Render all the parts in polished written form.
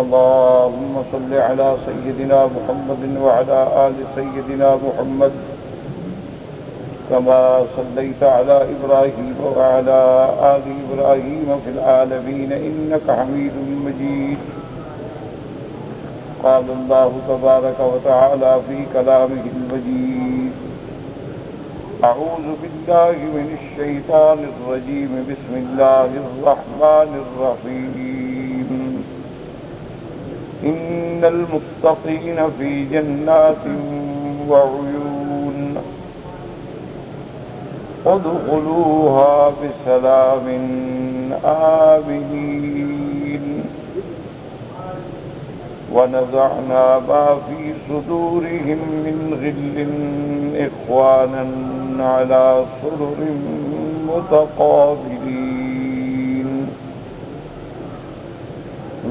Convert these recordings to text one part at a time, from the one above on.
اللهم صل على سيدنا محمد وعلى آل سيدنا محمد كما صليت على إبراهيم وعلى آل إبراهيم في العالمين إنك حميد مجيد. قال الله تبارك وتعالى في كلامه المجيد: أعوذ بالله من الشيطان الرجيم. بسم الله الرحمن الرحيم. إن المتقين في جنات وعيون ادخلوها بسلام آمنين ونزعنا ما في صدورهم من غل إخوانا على سرر متقابلين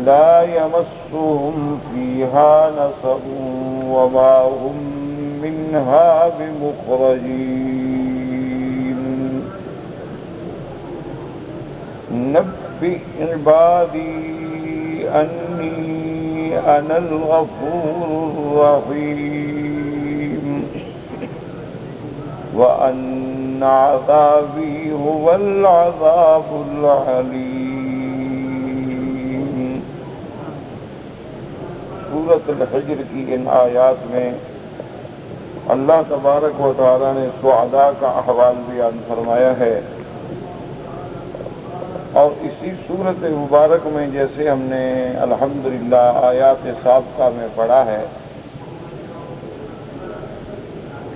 لا يمسهم فيها نصب وما هم منها بمخرجين. نبئ عبادي أني أنا الغفور الرحيم وأن عذابي هو العذاب العليم. سورۃ الحجر کی ان آیات میں اللہ تبارک و تعالیٰ نے سعداء کا احوال بیان فرمایا ہے، اور اسی سورۃ مبارک میں جیسے ہم نے الحمدللہ آیات سابقہ میں پڑھا ہے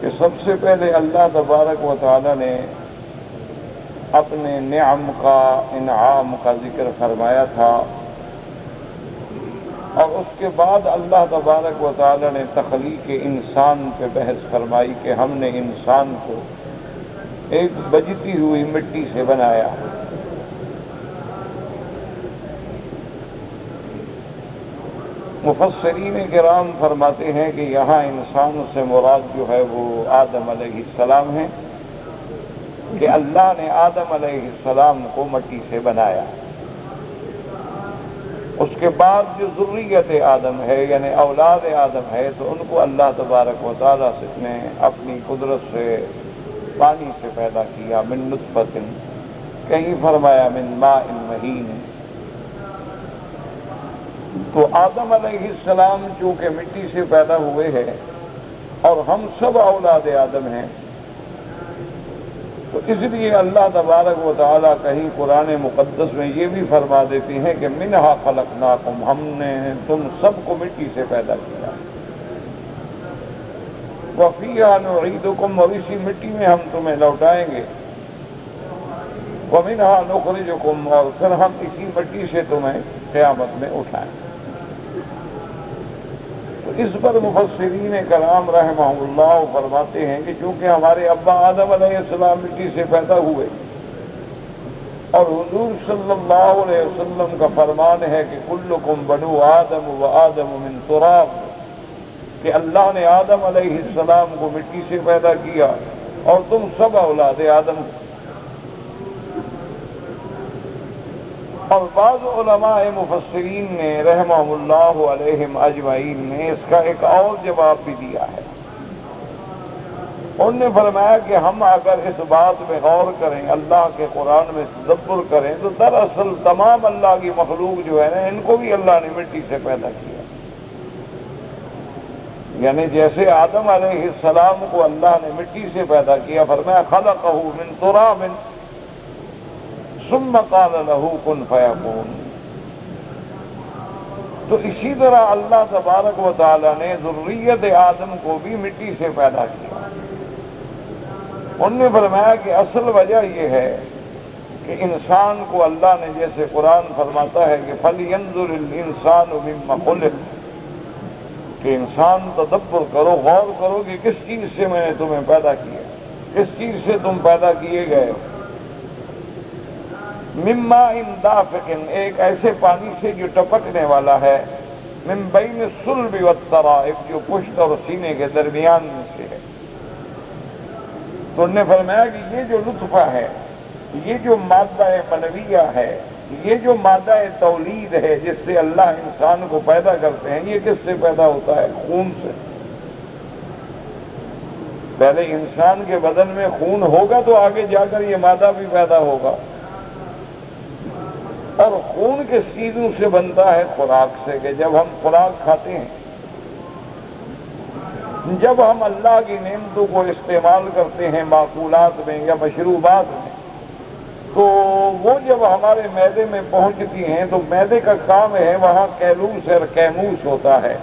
کہ سب سے پہلے اللہ تبارک و تعالیٰ نے اپنے نعم کا، انعام کا ذکر فرمایا تھا، اور اس کے بعد اللہ تبارک و تعالیٰ نے تخلیق انسان پہ بحث فرمائی کہ ہم نے انسان کو ایک بجتی ہوئی مٹی سے بنایا. مفسرین کرام فرماتے ہیں کہ یہاں انسان سے مراد جو ہے وہ آدم علیہ السلام ہے، کہ اللہ نے آدم علیہ السلام کو مٹی سے بنایا. اس کے بعد جو ذریت آدم ہے یعنی اولاد آدم ہے تو ان کو اللہ تبارک و تعالیٰ نے اپنی قدرت سے پانی سے پیدا کیا، من نطفۃ، کہیں فرمایا من ماء مہین. تو آدم علیہ السلام چونکہ مٹی سے پیدا ہوئے ہیں اور ہم سب اولاد آدم ہیں، تو اس لیے اللہ تبارک و تعالیٰ کہیں قرآن مقدس میں یہ بھی فرما دیتے ہیں کہ منہا خلقناکم، ہم نے تم سب کو مٹی سے پیدا کیا، وفیہا نعیدکم، اور اسی مٹی میں ہم تمہیں لوٹائیں گے، ومنہا نخرجکم، اور پھر ہم اسی مٹی سے تمہیں قیامت میں اٹھائیں. تو اس پر مفسرین کرام رحمہ اللہ فرماتے ہیں کہ چونکہ ہمارے ابا آدم علیہ السلام مٹی سے پیدا ہوئے، اور حضور صلی اللہ علیہ وسلم کا فرمان ہے کہ کلکم بنو آدم و آدم من تراب، کہ اللہ نے آدم علیہ السلام کو مٹی سے پیدا کیا اور تم سب اولاد آدم. اور بعض علماء مفسرین نے رحمہم اللہ علیہم اجمعین نے اس کا ایک اور جواب بھی دیا ہے. انہوں نے فرمایا کہ ہم اگر اس بات میں غور کریں، اللہ کے قرآن میں تدبر کریں، تو دراصل تمام اللہ کی مخلوق جو ہے نا، ان کو بھی اللہ نے مٹی سے پیدا کیا. یعنی جیسے آدم علیہ السلام کو اللہ نے مٹی سے پیدا کیا، فرمایا خلقہ من تراب ثم قال له کن فیکون. تو اسی طرح اللہ تبارک و تعالی نے ذریت آدم کو بھی مٹی سے پیدا کیا. انہوں نے فرمایا کہ اصل وجہ یہ ہے کہ انسان کو اللہ نے، جیسے قرآن فرماتا ہے کہ فَلْيَنظُرِ الْإِنسَانُ مِمَّ خُلِقَ، کہ انسان تدبر کرو، غور کرو کہ کس چیز سے میں نے تمہیں پیدا کیا، کس چیز سے تم پیدا کیے گئے. من ماء دافق، ایک ایسے پانی سے جو ٹپکنے والا ہے، من بین الصلب والترائب، جو پشت اور سینے کے درمیان میں سے ہے. تو انہوں نے فرمایا کہ یہ جو لطفہ ہے، یہ جو مادہ منویہ ہے، یہ جو مادہ تولید ہے جس سے اللہ انسان کو پیدا کرتے ہیں، یہ کس سے پیدا ہوتا ہے؟ خون سے۔ پہلے انسان کے بدن میں خون ہوگا تو آگے جا کر یہ مادہ بھی پیدا ہوگا، اور خون کے سیدھوں سے بنتا ہے خوراک سے، کہ جب ہم خوراک کھاتے ہیں، جب ہم اللہ کی نعمتوں کو استعمال کرتے ہیں معقولات میں یا مشروبات میں، تو وہ جب ہمارے معدے میں پہنچتی ہیں تو معدے کا کام ہے وہاں کیلوس اور کیموس ہوتا ہے،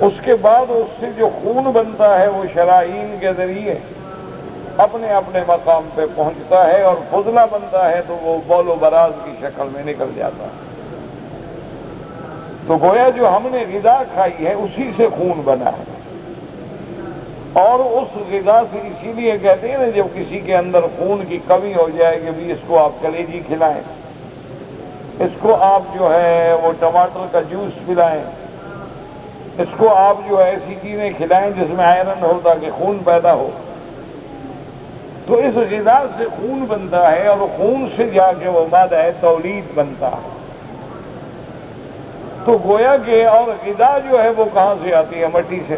اس کے بعد اس سے جو خون بنتا ہے وہ شرائین کے ذریعے اپنے اپنے مقام پہ پہنچتا ہے، اور فضلہ بنتا ہے تو وہ بول و براز کی شکل میں نکل جاتا ہے۔ تو گویا جو ہم نے غذا کھائی ہے اسی سے خون بنا ہے، اور اس غذا سے اسی لیے کہتے ہیں نا جب کسی کے اندر خون کی کمی ہو جائے کہ بھی اس کو آپ کلیجی کھلائیں، اس کو آپ جو ہے وہ ٹماٹر کا جوس پلائیں، اس کو آپ جو ایسی چیزیں کھلائیں جس میں آئرن ہو تاکہ خون پیدا ہو، تو اس غذا سے خون بنتا ہے، اور خون سے جا کے وہ مادہ تولید بنتا ہے۔ تو گویا کہ اور غذا جو ہے وہ کہاں سے آتی ہے؟ مٹی سے،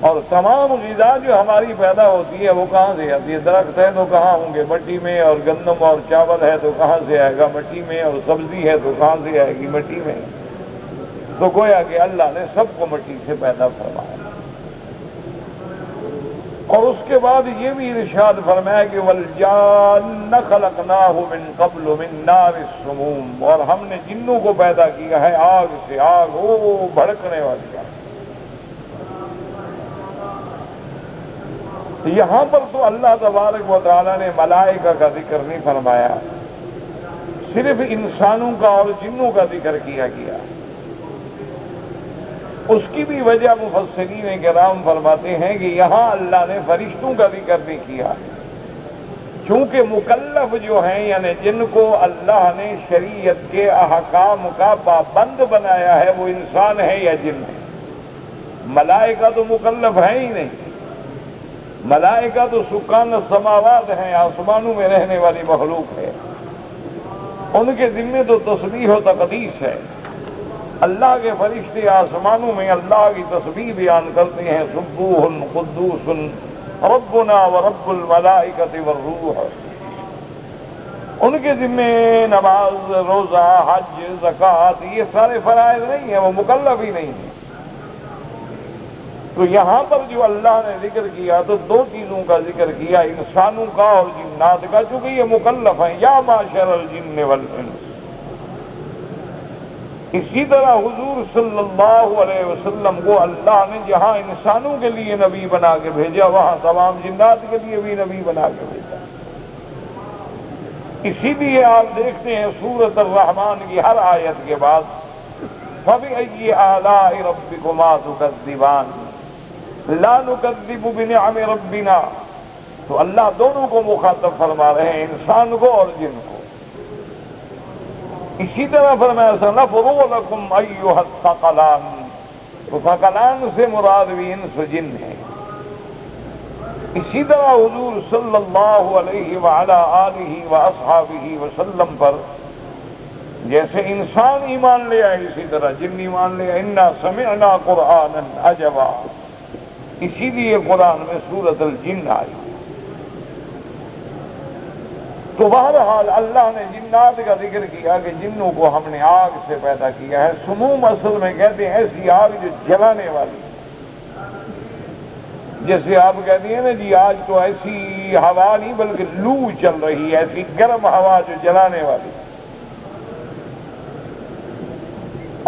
اور تمام غذا جو ہماری پیدا ہوتی ہے وہ کہاں سے آتی ہے؟ درخت ہے تو کہاں ہوں گے؟ مٹی میں، اور گندم اور چاول ہے تو کہاں سے آئے گا؟ مٹی میں، اور سبزی ہے تو کہاں سے آئے گی؟ مٹی میں۔ تو گویا کہ اللہ نے سب کو مٹی سے پیدا فرمایا، اور اس کے بعد یہ بھی ارشاد فرمایا کہ وَالْجَانَّ خَلَقْنَاهُ مِن قَبْلُ مِن نَارِ السُّمُومِ، اور ہم نے جنوں کو پیدا کیا ہے آگ سے، آگ وہ بھڑکنے والی آگ۔ یہاں پر تو اللہ تبارک و تعالیٰ نے ملائکہ کا ذکر نہیں فرمایا، صرف انسانوں کا اور جنوں کا ذکر کیا گیا۔ اس کی بھی وجہ مفسرین کرام فرماتے ہیں کہ یہاں اللہ نے فرشتوں کا ذکر نہیں کیا، چونکہ مکلف جو ہیں یعنی جن کو اللہ نے شریعت کے احکام کا پابند بنایا ہے وہ انسان ہے یا جن ہے۔ ملائکہ تو مکلف ہیں ہی نہیں، ملائکہ تو سکان السماوات ہیں، آسمانوں میں رہنے والی مخلوق ہے، ان کے ذمے تو تسبیح و تقدیس ہے۔ اللہ کے فرشتے آسمانوں میں اللہ کی تسبیح بیان کرتے ہیں، سبوح قدوس ربنا ورب الملائکۃ والروح۔ ان کے ذمے نماز، روزہ، حج، زکوٰۃ یہ سارے فرائض نہیں ہیں، وہ مکلف ہی نہیں ہیں۔ تو یہاں پر جو اللہ نے ذکر کیا تو دو چیزوں کا ذکر کیا، انسانوں کا اور جنات کا، چونکہ یہ مکلف ہیں، یا معشر الجن والانس۔ اسی طرح حضور صلی اللہ علیہ وسلم کو اللہ نے جہاں انسانوں کے لیے نبی بنا کے بھیجا وہاں تمام جنات کے لیے بھی نبی بنا کے بھیجا۔ اسی لیے آپ دیکھتے ہیں سورۃ الرحمن کی ہر آیت کے بعد فَبِأَيِّ آلَاءِ رَبِّكُمَا تُكَذِّبَانِ لَا نُكَذِّبُ بِنِعَمِ رَبِّنَا، تو اللہ دونوں کو مخاطب فرما رہے ہیں، انسان کو اور جن کو۔ اسی طرح فرمایا سَنَفْرُغُ لَكُمْ أَيُّهَا الثَّقَلَانِ، تو ثقلان سے مراد بھی انس و جن ہے۔ اسی طرح حضور صلی اللہ علیہ وعلی آلہ واصحابہ وسلم پر جیسے انسان ایمان لے آئے اسی طرح جن ایمان لے آئے، اِنَّا سَمِعْنَا قُرْآنًا عَجَبًا، اسی لیے قرآن میں سورۃ الجن آئی۔ تو بہرحال اللہ نے جنات کا ذکر کیا کہ جنوں کو ہم نے آگ سے پیدا کیا ہے۔ سموم اصل میں کہتے ہیں ایسی آگ جو جلانے والی، جیسے آپ کہتی ہیں نا جی آج تو ایسی ہوا نہیں بلکہ لو چل رہی ہے، ایسی گرم ہوا جو جلانے والی۔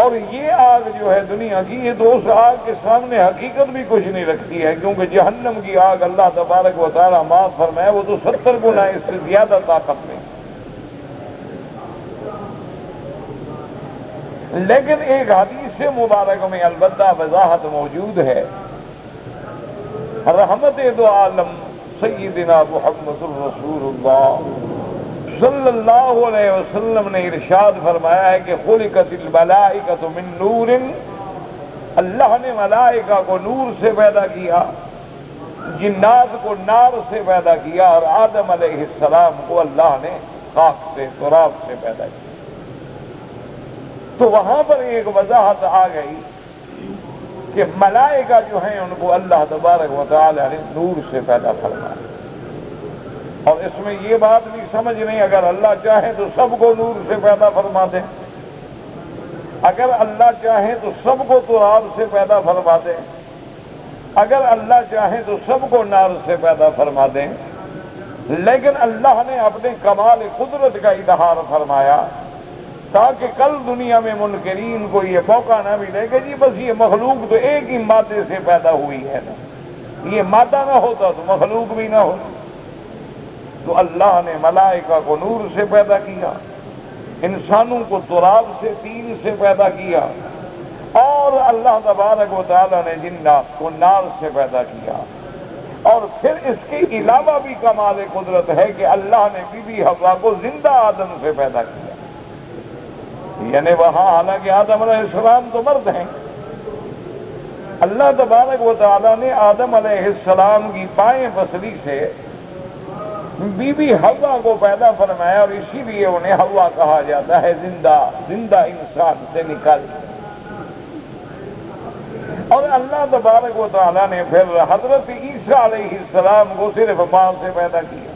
اور یہ آگ جو ہے دنیا کی، یہ تو اس آگ کے سامنے حقیقت بھی کچھ نہیں رکھتی ہے، کیونکہ جہنم کی آگ اللہ تبارک و تعالیٰ معاف فرمائے وہ تو 70 گنا اس سے زیادہ طاقت میں۔ لیکن ایک حدیث مبارک میں البتہ وضاحت موجود ہے۔ رحمت دو عالم سیدنا محمد الرسول اللہ صلی اللہ علیہ وسلم نے ارشاد فرمایا ہے کہ خلقت الملائکۃ من نور، اللہ نے ملائکہ کو نور سے پیدا کیا، جنات کو نار سے پیدا کیا اور آدم علیہ السلام کو اللہ نے خاک سے، تراب سے پیدا کیا۔ تو وہاں پر ایک وضاحت آ گئی کہ ملائکہ جو ہیں ان کو اللہ تبارک و تعالی نے نور سے پیدا فرمایا۔ اور اس میں یہ بات بھی سمجھ نہیں، اگر اللہ چاہے تو سب کو نور سے پیدا فرما دیں، اگر اللہ چاہے تو سب کو تراب سے پیدا فرما دیں، اگر اللہ چاہے تو سب کو نار سے پیدا فرما دیں، لیکن اللہ نے اپنے کمال قدرت کا اظہار فرمایا تاکہ کل دنیا میں منکرین کو یہ موقع نہ ملے کہ جی بس یہ مخلوق تو ایک ہی مادے سے پیدا ہوئی ہے نا، یہ مادہ نہ ہوتا تو مخلوق بھی نہ ہوتی۔ تو اللہ نے ملائکہ کو نور سے پیدا کیا، انسانوں کو تراب سے، تین سے پیدا کیا، اور اللہ تبارک و تعالی نے جنات کو نار سے پیدا کیا۔ اور پھر اس کے علاوہ بھی کمال قدرت ہے کہ اللہ نے بی بی حوا کو زندہ آدم سے پیدا کیا، یعنی وہاں حالانکہ آدم علیہ السلام تو مرد ہیں، اللہ تبارک و تعالی نے آدم علیہ السلام کی بائیں پسلی سے بی بی حوا کو پیدا فرمایا، اور اسی لیے انہیں حوا کہا جاتا ہے، زندہ انسان سے نکل۔ اور اللہ تبارک و تعالیٰ نے پھر حضرت عیسیٰ علیہ السلام کو صرف ماں سے پیدا کیا،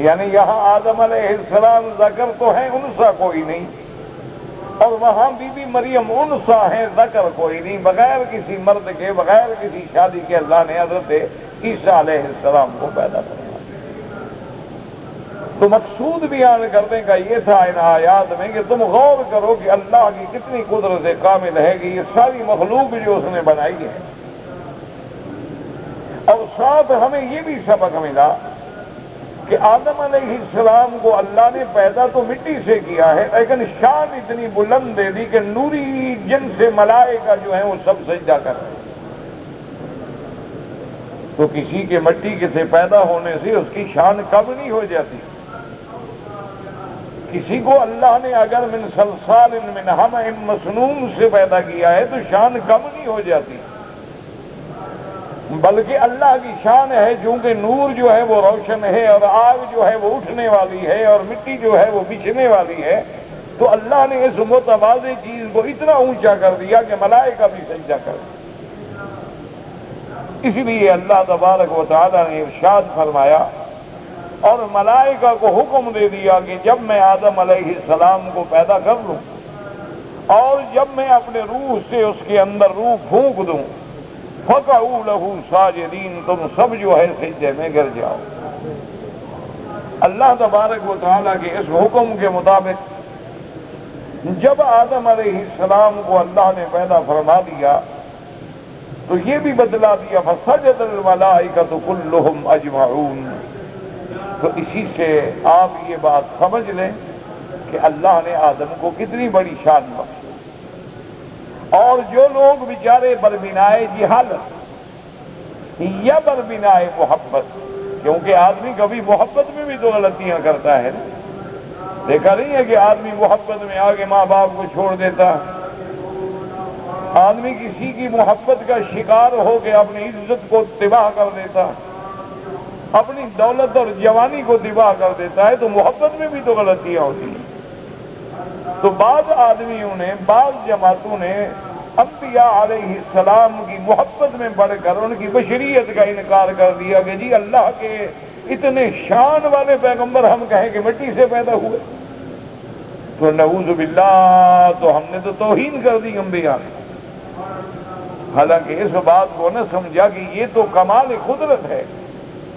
یعنی یہاں آدم علیہ السلام ذکر تو ہیں، انثیٰ کوئی نہیں، اور وہاں بی بی مریم انثیٰ ہیں، ذکر کوئی نہیں، بغیر کسی مرد کے، بغیر کسی شادی کے اللہ نے حضرت عیسیٰ علیہ السلام کو پیدا کیا۔ تو مقصود بیان کرنے کا یہ تھا ان آیات میں کہ تم غور کرو کہ اللہ کی کتنی قدرت کامل ہے کہ یہ ساری مخلوق جو اس نے بنائی ہے۔ اور ساتھ ہمیں یہ بھی سبق ملا کہ آدم علیہ السلام کو اللہ نے پیدا تو مٹی سے کیا ہے، لیکن شان اتنی بلند دے دی کہ نوری جن سے ملائکہ جو ہیں وہ سب سجدہ کر رہے ہیں۔ تو کسی کے مٹی کے سے پیدا ہونے سے اس کی شان کم نہیں ہو جاتی۔ کسی کو اللہ نے اگر من صلصال من حمأ مسنون سے پیدا کیا ہے تو شان کم نہیں ہو جاتی، بلکہ اللہ کی شان ہے چونکہ نور جو ہے وہ روشن ہے، اور آگ جو ہے وہ اٹھنے والی ہے، اور مٹی جو ہے وہ بچھنے والی ہے، تو اللہ نے اس متواضع چیز کو اتنا اونچا کر دیا کہ ملائکہ بھی سجدہ کر دیا۔ اسی لیے اللہ تبارک و تعالی نے ارشاد فرمایا اور ملائکہ کو حکم دے دیا کہ جب میں آدم علیہ السلام کو پیدا کر لوں اور جب میں اپنے روح سے اس کے اندر روح پھونک دوں، فَقَعُوا لَهُ سَاجِدِينَ، تم سب جو ہے سجدے میں گر جاؤ۔ اللہ تبارک و تعالیٰ کے اس حکم کے مطابق جب آدم علیہ السلام کو اللہ نے پیدا فرما دیا تو یہ بھی بدلا دیا فَسَجَدَ الْمَلَائِكَةُ كُلُّهُمْ أَجْمَعُونَ۔ تو اسی سے آپ یہ بات سمجھ لیں کہ اللہ نے آدم کو کتنی بڑی شان بخشی۔ اور جو لوگ بیچارے بربنائے جہالت یا بربنائے محبت، کیونکہ آدمی کبھی محبت میں بھی تو غلطیاں کرتا ہے، دیکھا نہیں ہے کہ آدمی محبت میں آگے ماں باپ کو چھوڑ دیتا، آدمی کسی کی محبت کا شکار ہو کے اپنی عزت کو تباہ کر دیتا، اپنی دولت اور جوانی کو تباہ کر دیتا ہے، تو محبت میں بھی تو غلطیاں ہوتی ہیں۔ تو بعض آدمیوں نے، بعض جماعتوں نے انبیاء علیہ السلام کی محبت میں بڑھ کر ان کی بشریت کا انکار کر دیا کہ جی اللہ کے اتنے شان والے پیغمبر ہم کہیں کہ مٹی سے پیدا ہوئے، تو نعوذ باللہ، تو ہم نے تو توہین کر دی انبیاء نے۔ حالانکہ اس بات کو نہ سمجھا کہ یہ تو کمال قدرت ہے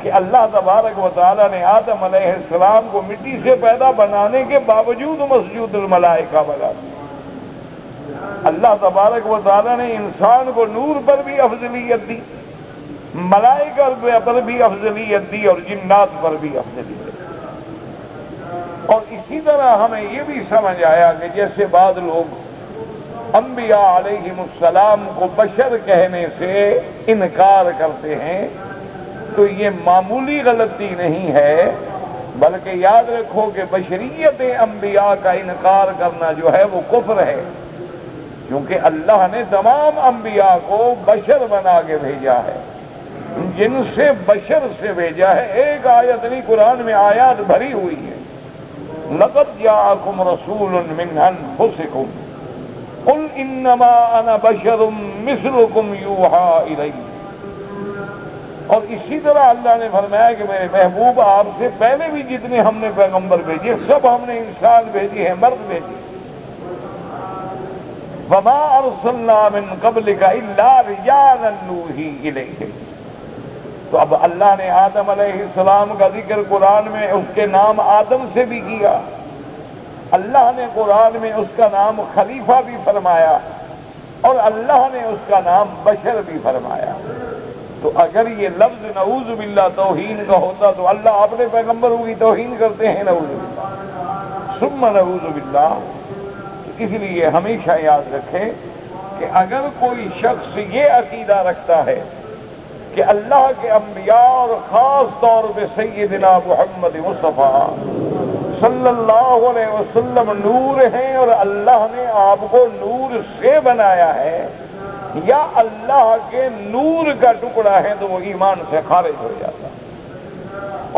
کہ اللہ تبارک و تعالیٰ نے آدم علیہ السلام کو مٹی سے پیدا بنانے کے باوجود مسجود الملائکہ بنا دیا۔ اللہ تبارک و تعالیٰ نے انسان کو نور پر بھی افضلیت دی، ملائکہ پر بھی افضلیت دی، اور جنات پر بھی افضلیت دی۔ اور اسی طرح ہمیں یہ بھی سمجھ آیا کہ جیسے بعض لوگ انبیاء علیہم السلام کو بشر کہنے سے انکار کرتے ہیں، تو یہ معمولی غلطی نہیں ہے، بلکہ یاد رکھو کہ بشریت انبیاء کا انکار کرنا جو ہے وہ کفر ہے، کیونکہ اللہ نے تمام انبیاء کو بشر بنا کے بھیجا ہے۔ جن سے بشر سے بھیجا ہے. ایک آیت نہیں، قرآن میں آیات بھری ہوئی ہے. لقد جاءکم رسول من انفسکم قل انما انا بشر مثلکم یوحی الی. اور اسی طرح اللہ نے فرمایا کہ میرے محبوب آپ سے پہلے بھی جتنے ہم نے پیغمبر بھیجے سب ہم نے انسان بھیجی ہیں، مرد بھیجی. وما ارسلنا من قبلک الا رجالا نوحی الیہم. تو اب اللہ نے آدم علیہ السلام کا ذکر قرآن میں اس کے نام آدم سے بھی کیا، اللہ نے قرآن میں اس کا نام خلیفہ بھی فرمایا، اور اللہ نے اس کا نام بشر بھی فرمایا. تو اگر یہ لفظ نعوذ باللہ توہین کا ہوتا تو اللہ اپنے پیغمبروں کی توہین کرتے ہیں، نعوذ باللہ ثم نعوذ باللہ. اس لیے ہمیشہ یاد رکھیں کہ اگر کوئی شخص یہ عقیدہ رکھتا ہے کہ اللہ کے انبیاء اور خاص طور پہ سیدنا محمد مصطفیٰ صلی اللہ علیہ وسلم نور ہیں اور اللہ نے آپ کو نور سے بنایا ہے، یا اللہ کے نور کا ٹکڑا ہے، تو وہ ایمان سے خارج ہو جاتا.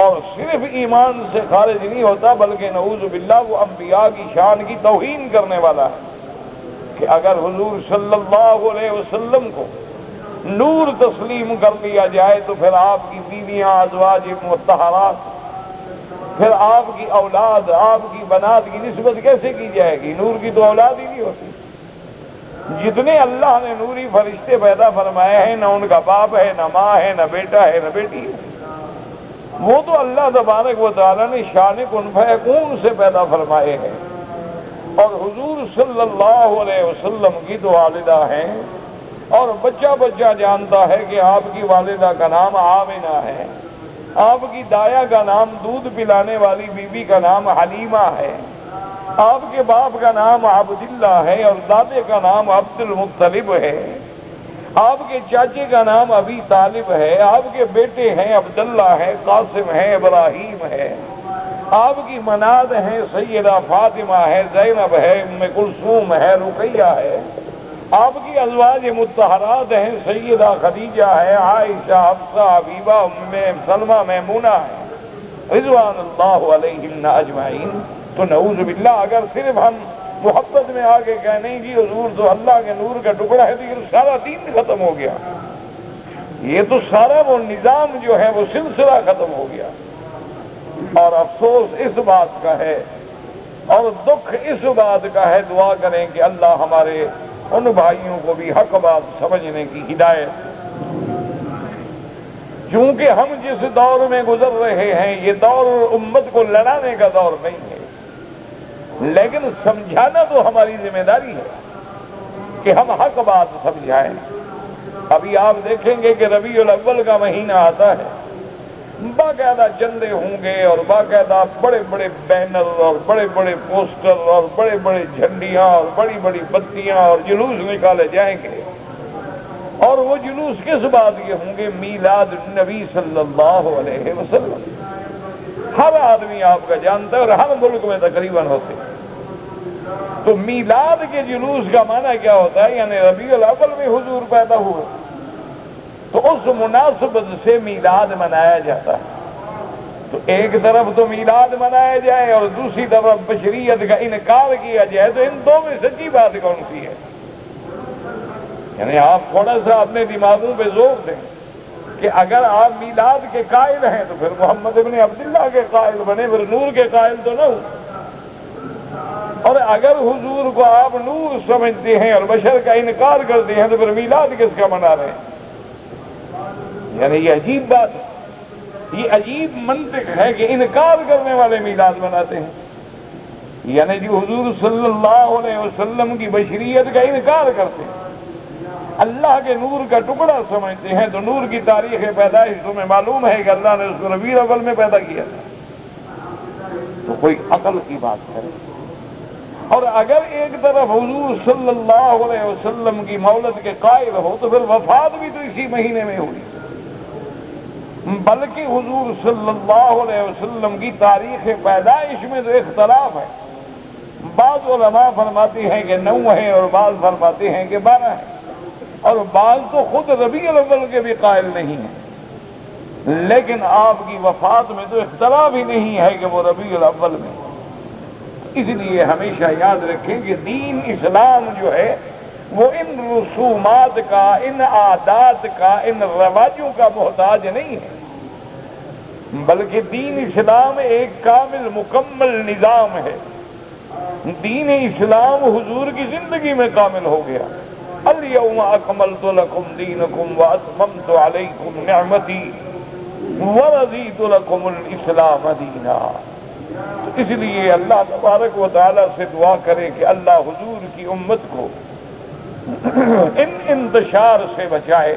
اور صرف ایمان سے خارج نہیں ہوتا بلکہ نعوذ باللہ وہ انبیاء کی شان کی توہین کرنے والا ہے. کہ اگر حضور صلی اللہ علیہ وسلم کو نور تسلیم کر لیا جائے تو پھر آپ کی بیویاں ازواج مطہرات، پھر آپ کی اولاد، آپ کی بنات کی نسبت کیسے کی جائے گی؟ نور کی تو اولاد ہی نہیں ہوتی. جتنے اللہ نے نوری فرشتے پیدا فرمائے ہیں، نہ ان کا باپ ہے، نہ ماں ہے، نہ بیٹا ہے، نہ بیٹی ہے. وہ تو اللہ تبارک و تعالیٰ نے شان کن فیکون سے پیدا فرمائے ہیں. اور حضور صلی اللہ علیہ وسلم کی تو والدہ ہیں، اور بچہ بچہ جانتا ہے کہ آپ کی والدہ کا نام آمنہ ہے، آپ کی دایا کا نام دودھ پلانے والی بیوی کا نام حلیمہ ہے، آپ کے باپ کا نام عبداللہ ہے اور دادے کا نام عبد المطلب ہے، آپ کے چاچے کا نام ابی طالب ہے، آپ کے بیٹے ہیں عبداللہ ہے، قاسم ہے، ابراہیم ہے، آپ کی مناد ہیں سیدہ فاطمہ ہے، زینب ہے، ام کلثوم ہے، رقیہ ہے. آپ کی ازواج مطہرات ہیں سیدہ خدیجہ ہے، عائشہ، حفصہ، حبیبہ، ام سلمہ، میمونہ ہے، رضوان اللہ علیہم اجمعین. تو نعوذ باللہ اگر صرف ہم محبت میں آگے کہنے جی حضور تو اللہ کے نور کا ٹکڑا ہے تو یہ سارا دین ختم ہو گیا، یہ تو سارا وہ نظام جو ہے وہ سلسلہ ختم ہو گیا. اور افسوس اس بات کا ہے اور دکھ اس بات کا ہے. دعا کریں کہ اللہ ہمارے ان بھائیوں کو بھی حق بات سمجھنے کی ہدایت. چونکہ ہم جس دور میں گزر رہے ہیں یہ دور امت کو لڑانے کا دور نہیں ہے، لیکن سمجھانا تو ہماری ذمہ داری ہے کہ ہم حق بات سمجھائیں. ابھی آپ دیکھیں گے کہ ربیع الاول کا مہینہ آتا ہے، باقاعدہ چندے ہوں گے اور باقاعدہ بڑے بڑے بینر اور بڑے بڑے پوسٹر اور بڑے بڑے جھنڈیاں اور بڑی بڑی بتیاں اور جلوس نکالے جائیں گے. اور وہ جلوس کس بات کے ہوں گے؟ میلاد النبی صلی اللہ علیہ وسلم. ہر آدمی آپ کا جانتا ہے اور ہر ملک میں تقریباً ہوتے. تو میلاد کے جلوس کا معنی کیا ہوتا ہے؟ یعنی ربیع الاول میں حضور پیدا ہوئے تو اس مناسبت سے میلاد منایا جاتا ہے. تو ایک طرف تو میلاد منایا جائے اور دوسری طرف بشریت کا انکار کیا جائے، تو ان دو میں سچی بات کون سی ہے؟ یعنی آپ تھوڑا سا اپنے دماغوں پہ زور دیں کہ اگر آپ میلاد کے قائل ہیں تو پھر محمد ابن عبداللہ کے قائل بنے، پھر نور کے قائل تو نہ ہو. اور اگر حضور کو آپ نور سمجھتے ہیں اور بشر کا انکار کرتے ہیں تو پھر میلاد کس کا منا رہے ہیں؟ یعنی یہ عجیب بات ہے، یہ عجیب منطق ہے کہ انکار کرنے والے میلاد مناتے ہیں. یعنی جو حضور صلی اللہ علیہ وسلم کی بشریت کا انکار کرتے ہیں، اللہ کے نور کا ٹکڑا سمجھتے ہیں، تو نور کی تاریخ پیدائش تمہیں معلوم ہے کہ اللہ نے اس کو ربیع الاول میں پیدا کیا تھا. تو کوئی عقل کی بات کرے. اور اگر ایک طرف حضور صلی اللہ علیہ وسلم کی مولد کے قائل ہو تو پھر وفات بھی تو اسی مہینے میں ہوئی. بلکہ حضور صلی اللہ علیہ وسلم کی تاریخ پیدائش میں تو اختلاف ہے. بعض علماء فرماتے ہیں کہ 9 ہے اور بعض فرماتے ہیں کہ 12 ہے، اور بعض تو خود ربیع الاول کے بھی قائل نہیں ہیں. لیکن آپ کی وفات میں تو اختلاف ہی نہیں ہے کہ وہ ربیع الاول میں. اس لیے ہمیشہ یاد رکھیں کہ دین اسلام جو ہے وہ ان رسومات کا، ان عادات کا، ان رواجوں کا محتاج نہیں ہے، بلکہ دین اسلام ایک کامل مکمل نظام ہے. دین اسلام حضور کی زندگی میں کامل ہو گیا. الیوم اکملت لکم دینکم واتممت علیکم نعمتی ورضیت لکم الاسلام دینا. اس لیے اللہ تبارک و تعالیٰ سے دعا کرے کہ اللہ حضور کی امت کو ان انتشار سے بچائے.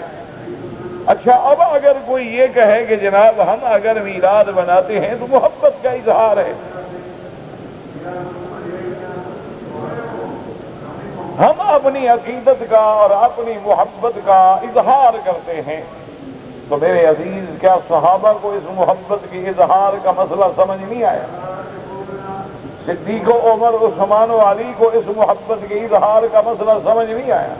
اچھا، اب اگر کوئی یہ کہے کہ جناب ہم اگر میلاد مناتے ہیں تو محبت کا اظہار ہے، ہم اپنی عقیدت کا اور اپنی محبت کا اظہار کرتے ہیں، تو میرے عزیز کیا صحابہ کو اس محبت کے اظہار کا مسئلہ سمجھ نہیں آیا؟ صدیق و عمر، عثمان و علی کو اس محبت کے اظہار کا مسئلہ سمجھ نہیں آیا؟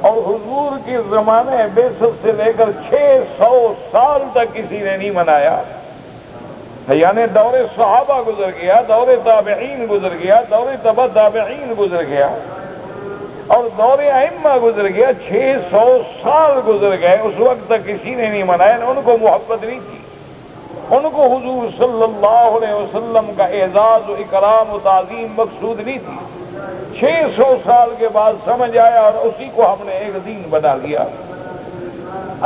اور حضور کے زمانے بعثت سے لے کر 600 سال تک کسی نے نہیں منایا. یعنی دور صحابہ گزر گیا، دور تابعین گزر گیا، دور تبع تابعین گزر گیا، اور دور ائمہ گزر گیا. 600 سال گزر گئے، اس وقت تک کسی نے نہیں منایا. ان کو محبت نہیں تھی، ان کو حضور صلی اللہ علیہ وسلم کا اعزاز و اکرام و تعظیم مقصود نہیں تھی. 600 سال کے بعد سمجھ آیا اور اسی کو ہم نے ایک دین بنا لیا.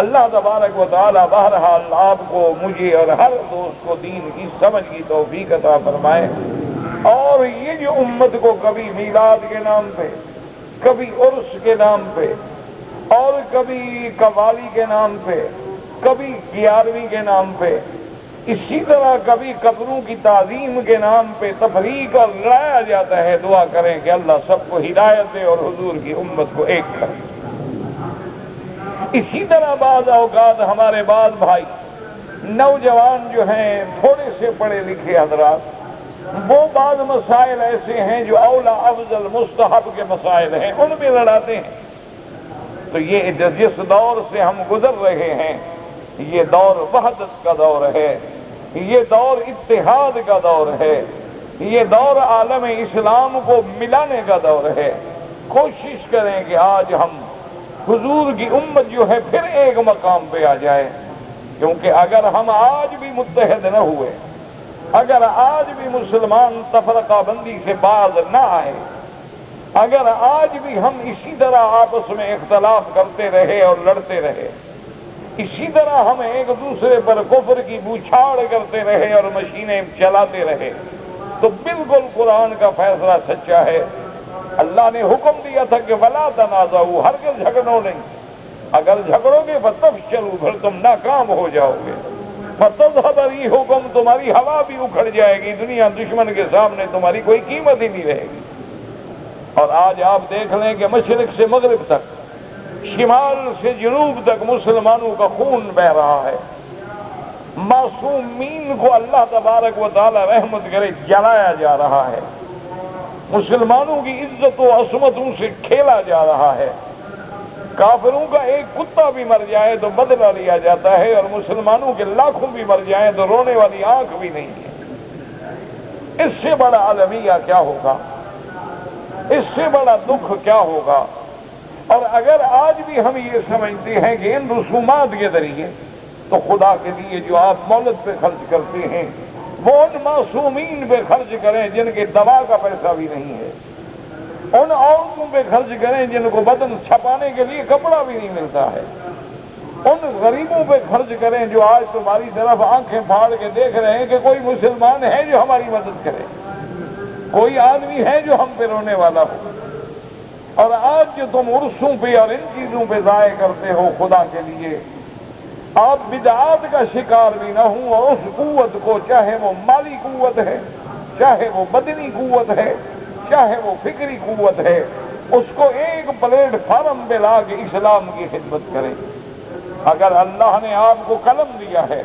اللہ تبارک و تعالی بہرحال آپ کو، مجھے اور ہر دوست کو دین کی سمجھ کی توفیق عطا فرمائے. اور یہ جو امت کو کبھی میلاد کے نام پہ، کبھی عرس کے نام پہ، اور کبھی قوالی کے نام پہ، کبھی 11ویں کے نام پہ، اسی طرح کبھی قبروں کی تعظیم کے نام پہ تفریق اور لڑایا جاتا ہے، دعا کریں کہ اللہ سب کو ہدایت دے اور حضور کی امت کو ایک کرے. اسی طرح بعض اوقات ہمارے بعض بھائی نوجوان جو ہیں، تھوڑے سے پڑھے لکھے حضرات، وہ بعض مسائل ایسے ہیں جو اولا افضل مستحب کے مسائل ہیں، ان میں لڑاتے ہیں. تو یہ جس دور سے ہم گزر رہے ہیں، یہ دور وحدت کا دور ہے، یہ دور اتحاد کا دور ہے، یہ دور عالم اسلام کو ملانے کا دور ہے. کوشش کریں کہ آج ہم حضور کی امت جو ہے پھر ایک مقام پہ آ جائے. کیونکہ اگر ہم آج بھی متحد نہ ہوئے، اگر آج بھی مسلمان تفرقہ بندی سے باز نہ آئے، اگر آج بھی ہم اسی طرح آپس میں اختلاف کرتے رہے اور لڑتے رہے، اسی طرح ہم ایک دوسرے پر کفر کی بوچھاڑ کرتے رہے اور مشینیں چلاتے رہے، تو بالکل قرآن کا فیصلہ سچا ہے. اللہ نے حکم دیا تھا کہ ولا تنازعوا، ہرگز جھگڑو نہیں. اگر جھگڑو گے فتفشلوا، پھر تم ناکام ہو جاؤ گے. فتذهب ريحكم، تمہاری ہوا بھی اکھڑ جائے گی، دنیا دشمن کے سامنے تمہاری کوئی قیمت ہی نہیں رہے گی. اور آج آپ دیکھ لیں کہ مشرق سے مغرب تک، شمال سے جنوب تک مسلمانوں کا خون بہ رہا ہے. معصومین کو اللہ تبارک و تعالی رحمت کرے جلایا جا رہا ہے، مسلمانوں کی عزت و عصمتوں سے کھیلا جا رہا ہے. کافروں کا ایک کتا بھی مر جائے تو بدلہ لیا جاتا ہے، اور مسلمانوں کے لاکھوں بھی مر جائیں تو رونے والی آنکھ بھی نہیں ہے. اس سے بڑا المیہ کیا ہوگا، اس سے بڑا دکھ کیا ہوگا. اور اگر آج بھی ہم یہ سمجھتے ہیں کہ ان رسومات کے ذریعے، تو خدا کے لیے جو آپ مولد پہ خرچ کرتے ہیں وہ ان معصومین پہ خرچ کریں جن کے دوا کا پیسہ بھی نہیں ہے. ان عورتوں پہ خرچ کریں جن کو بدن چھپانے کے لیے کپڑا بھی نہیں ملتا ہے. ان غریبوں پہ خرچ کریں جو آج تمہاری طرف آنکھیں پھاڑ کے دیکھ رہے ہیں کہ کوئی مسلمان ہے جو ہماری مدد کرے، کوئی آدمی ہے جو ہم پہ رونے والا ہو. اور آج جو تم عرسوں پہ اور ان چیزوں پہ ضائع کرتے ہو، خدا کے لیے آپ بدعات کا شکار بھی نہ ہوں، اور اس قوت کو، چاہے وہ مالی قوت ہے، چاہے وہ بدنی قوت ہے، چاہے وہ فکری قوت ہے، اس کو ایک پلیٹ فارم پہ لا کے اسلام کی خدمت کریں. اگر اللہ نے آپ کو قلم دیا ہے،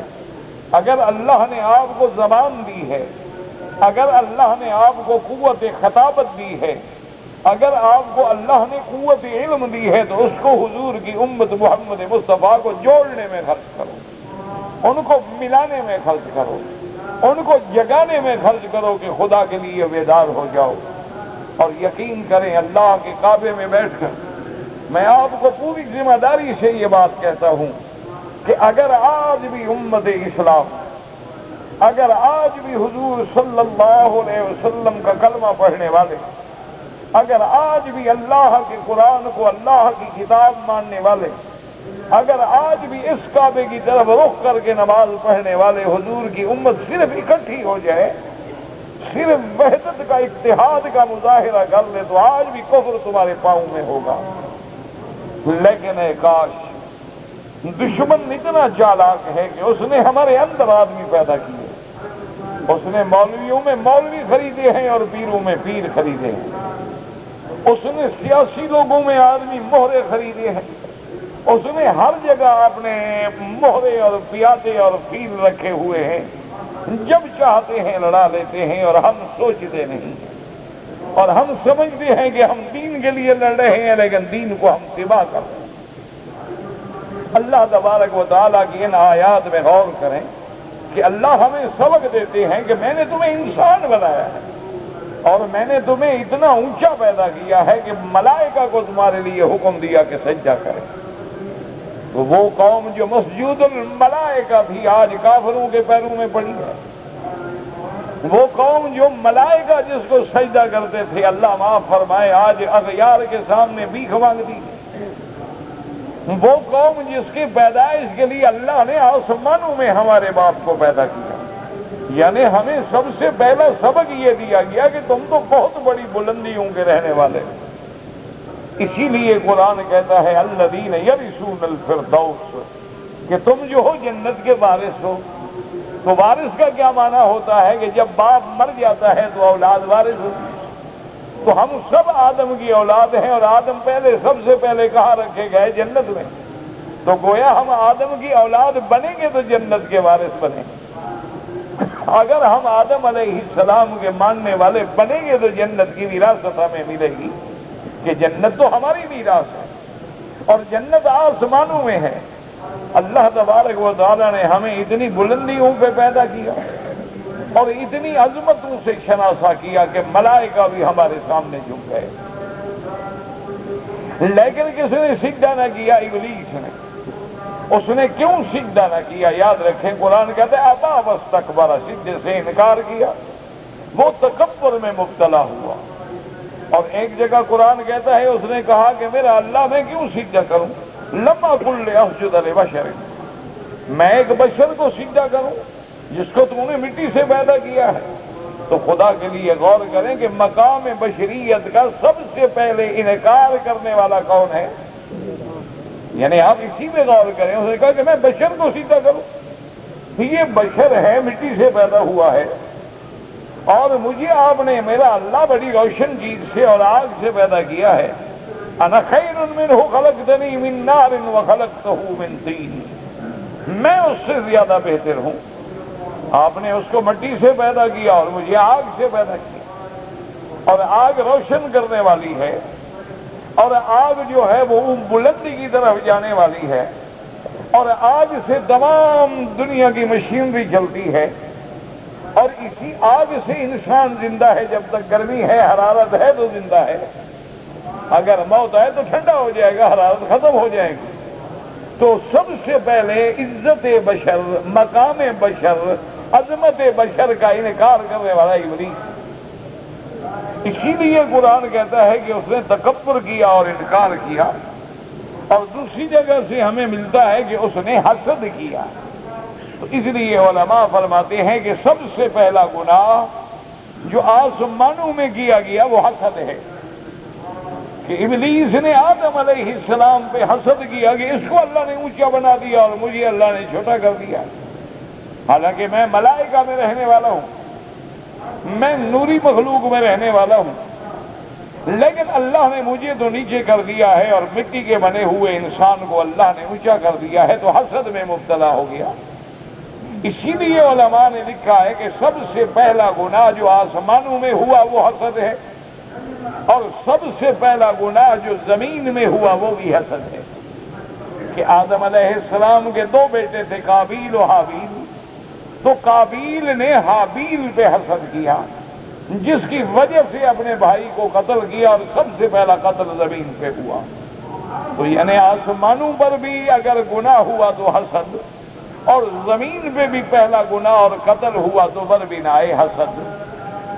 اگر اللہ نے آپ کو زبان دی ہے، اگر اللہ نے آپ کو قوت خطابت دی ہے، اگر آپ کو اللہ نے قوت علم دی ہے، تو اس کو حضور کی امت محمد مصطفیٰ کو جوڑنے میں خرچ کرو. ان کو ملانے میں خرچ کرو، ان کو جگانے میں خرچ کرو کہ خدا کے لیے بیدار ہو جاؤ۔ اور یقین کریں اللہ کے کعبے میں بیٹھ کر میں آپ کو پوری ذمہ داری سے یہ بات کہتا ہوں کہ اگر آج بھی امت اسلام، اگر آج بھی حضور صلی اللہ علیہ وسلم کا کلمہ پڑھنے والے، اگر آج بھی اللہ کے قرآن کو اللہ کی کتاب ماننے والے، اگر آج بھی اس کعبے کی طرف رخ کر کے نماز پڑھنے والے حضور کی امت صرف اکٹھی ہو جائے، صرف وحدت کا اتحاد کا مظاہرہ کر لے، تو آج بھی کفر تمہارے پاؤں میں ہوگا۔ لیکن اے کاش، دشمن اتنا چالاک ہے کہ اس نے ہمارے اندر آدمی پیدا کیے، اس نے مولویوں میں مولوی خریدے ہیں اور پیروں میں پیر خریدے ہیں، اس نے سیاسی لوگوں میں آدمی مہرے خریدے ہیں، اس نے ہر جگہ اپنے مہرے اور پیادے اور پیر رکھے ہوئے ہیں، جب چاہتے ہیں لڑا لیتے ہیں اور ہم سوچتے نہیں، اور ہم سمجھتے ہیں کہ ہم دین کے لیے لڑ رہے ہیں لیکن دین کو ہم تباہ کر رہے ہیں۔ اللہ تبارک و تعالیٰ کی ان آیات میں غور کریں کہ اللہ ہمیں سبق دیتے ہیں کہ میں نے تمہیں انسان بنایا ہے اور میں نے تمہیں اتنا اونچا پیدا کیا ہے کہ ملائکہ کو تمہارے لیے حکم دیا کہ سجدہ کرے۔ تو وہ قوم جو مسجود الملائکہ تھی آج کافروں کے پیروں میں پڑی ہے، وہ قوم جو ملائکہ جس کو سجدہ کرتے تھے اللہ معاف فرمائے آج اغیار کے سامنے بھیک مانگتی ہے، وہ قوم جس کی پیدائش کے لیے اللہ نے آسمانوں میں ہمارے باپ کو پیدا کیا، یعنی ہمیں سب سے پہلا سبق یہ دیا گیا کہ تم تو بہت بڑی بلندیوں کے رہنے والے ہو۔ اسی لیے قرآن کہتا ہے الذین یرثون الفردوس، کہ تم جو ہو جنت کے وارث ہو۔ تو وارث کا کیا معنی ہوتا ہے کہ جب باپ مر جاتا ہے تو اولاد وارث ہوتی ہے۔ تو ہم سب آدم کی اولاد ہیں اور آدم پہلے سب سے پہلے کہاں رکھے گئے؟ جنت میں۔ تو گویا ہم آدم کی اولاد بنیں گے تو جنت کے وارث بنیں گے، اگر ہم آدم علیہ السلام کے ماننے والے بنیں گے تو جنت کی وراثت ہمیں ملے گی، کہ جنت تو ہماری میراث ہے اور جنت آسمانوں میں ہے۔ اللہ تبارک و تعالیٰ نے ہمیں اتنی بلندیوں پہ پیدا کیا اور اتنی عظمتوں سے شناسا کیا کہ ملائکہ بھی ہمارے سامنے جھک گئے، لیکن کس نے سجدہ نہ کیا؟ ابلیس نے۔ اس نے کیوں سجدہ نہ کیا؟ یاد رکھیں قرآن کہتا ہے ابا واستکبر، سجدے سے انکار کیا، وہ تکبر میں مبتلا ہوا۔ اور ایک جگہ قرآن کہتا ہے اس نے کہا کہ میرا اللہ میں کیوں سجدہ کروں، لم اکن لاسجد لبشر، میں ایک بشر کو سجدہ کروں جس کو تم نے مٹی سے پیدا کیا ہے۔ تو خدا کے لیے غور کریں کہ مقام بشریت کا سب سے پہلے انکار کرنے والا کون ہے؟ یعنی آپ اسی میں غور کریں، اس نے کہا کہ میں بشر کو سجدہ کروں، یہ بشر ہے، مٹی سے پیدا ہوا ہے، اور مجھے آپ نے میرا اللہ بڑی روشن چیز سے اور آگ سے پیدا کیا ہے۔ انا خیر منہ خلقتنی من نار وخلقتہ من طین، میں اس سے زیادہ بہتر ہوں، آپ نے اس کو مٹی سے پیدا کیا اور مجھے آگ سے پیدا کیا، اور آگ روشن کرنے والی ہے، اور آگ جو ہے وہ بلندی کی طرف جانے والی ہے، اور آگ سے تمام دنیا کی مشینری چلتی ہے، اور اسی آگ سے انسان زندہ ہے، جب تک گرمی ہے حرارت ہے تو زندہ ہے، اگر موت ہے تو ٹھنڈا ہو جائے گا، حرارت ختم ہو جائے گی۔ تو سب سے پہلے عزت بشر، مقام بشر، عظمت بشر کا انکار کرنے والا ابلیس۔ اسی لیے قرآن کہتا ہے کہ اس نے تکبر کیا اور انکار کیا، اور دوسری جگہ سے ہمیں ملتا ہے کہ اس نے حسد کیا۔ تو اس لیے علماء فرماتے ہیں کہ سب سے پہلا گناہ جو آسمانوں میں کیا گیا وہ حسد ہے، کہ ابلیس نے آدم علیہ السلام پہ حسد کیا کہ اس کو اللہ نے اونچا بنا دیا اور مجھے اللہ نے چھوٹا کر دیا، حالانکہ میں ملائکہ میں رہنے والا ہوں، میں نوری مخلوق میں رہنے والا ہوں، لیکن اللہ نے مجھے تو نیچے کر دیا ہے اور مٹی کے بنے ہوئے انسان کو اللہ نے اونچا کر دیا ہے، تو حسد میں مبتلا ہو گیا۔ اسی لیے علماء نے لکھا ہے کہ سب سے پہلا گناہ جو آسمانوں میں ہوا وہ حسد ہے، اور سب سے پہلا گناہ جو زمین میں ہوا وہ بھی حسد ہے۔ کہ آدم علیہ السلام کے دو بیٹے تھے، قابیل و حابیل، تو قابیل نے حابیل پہ حسد کیا، جس کی وجہ سے اپنے بھائی کو قتل کیا، اور سب سے پہلا قتل زمین پہ ہوا۔ تو یعنی آسمانوں پر بھی اگر گناہ ہوا تو حسد، اور زمین پہ بھی پہلا گناہ اور قتل ہوا تو بربنائے حسد۔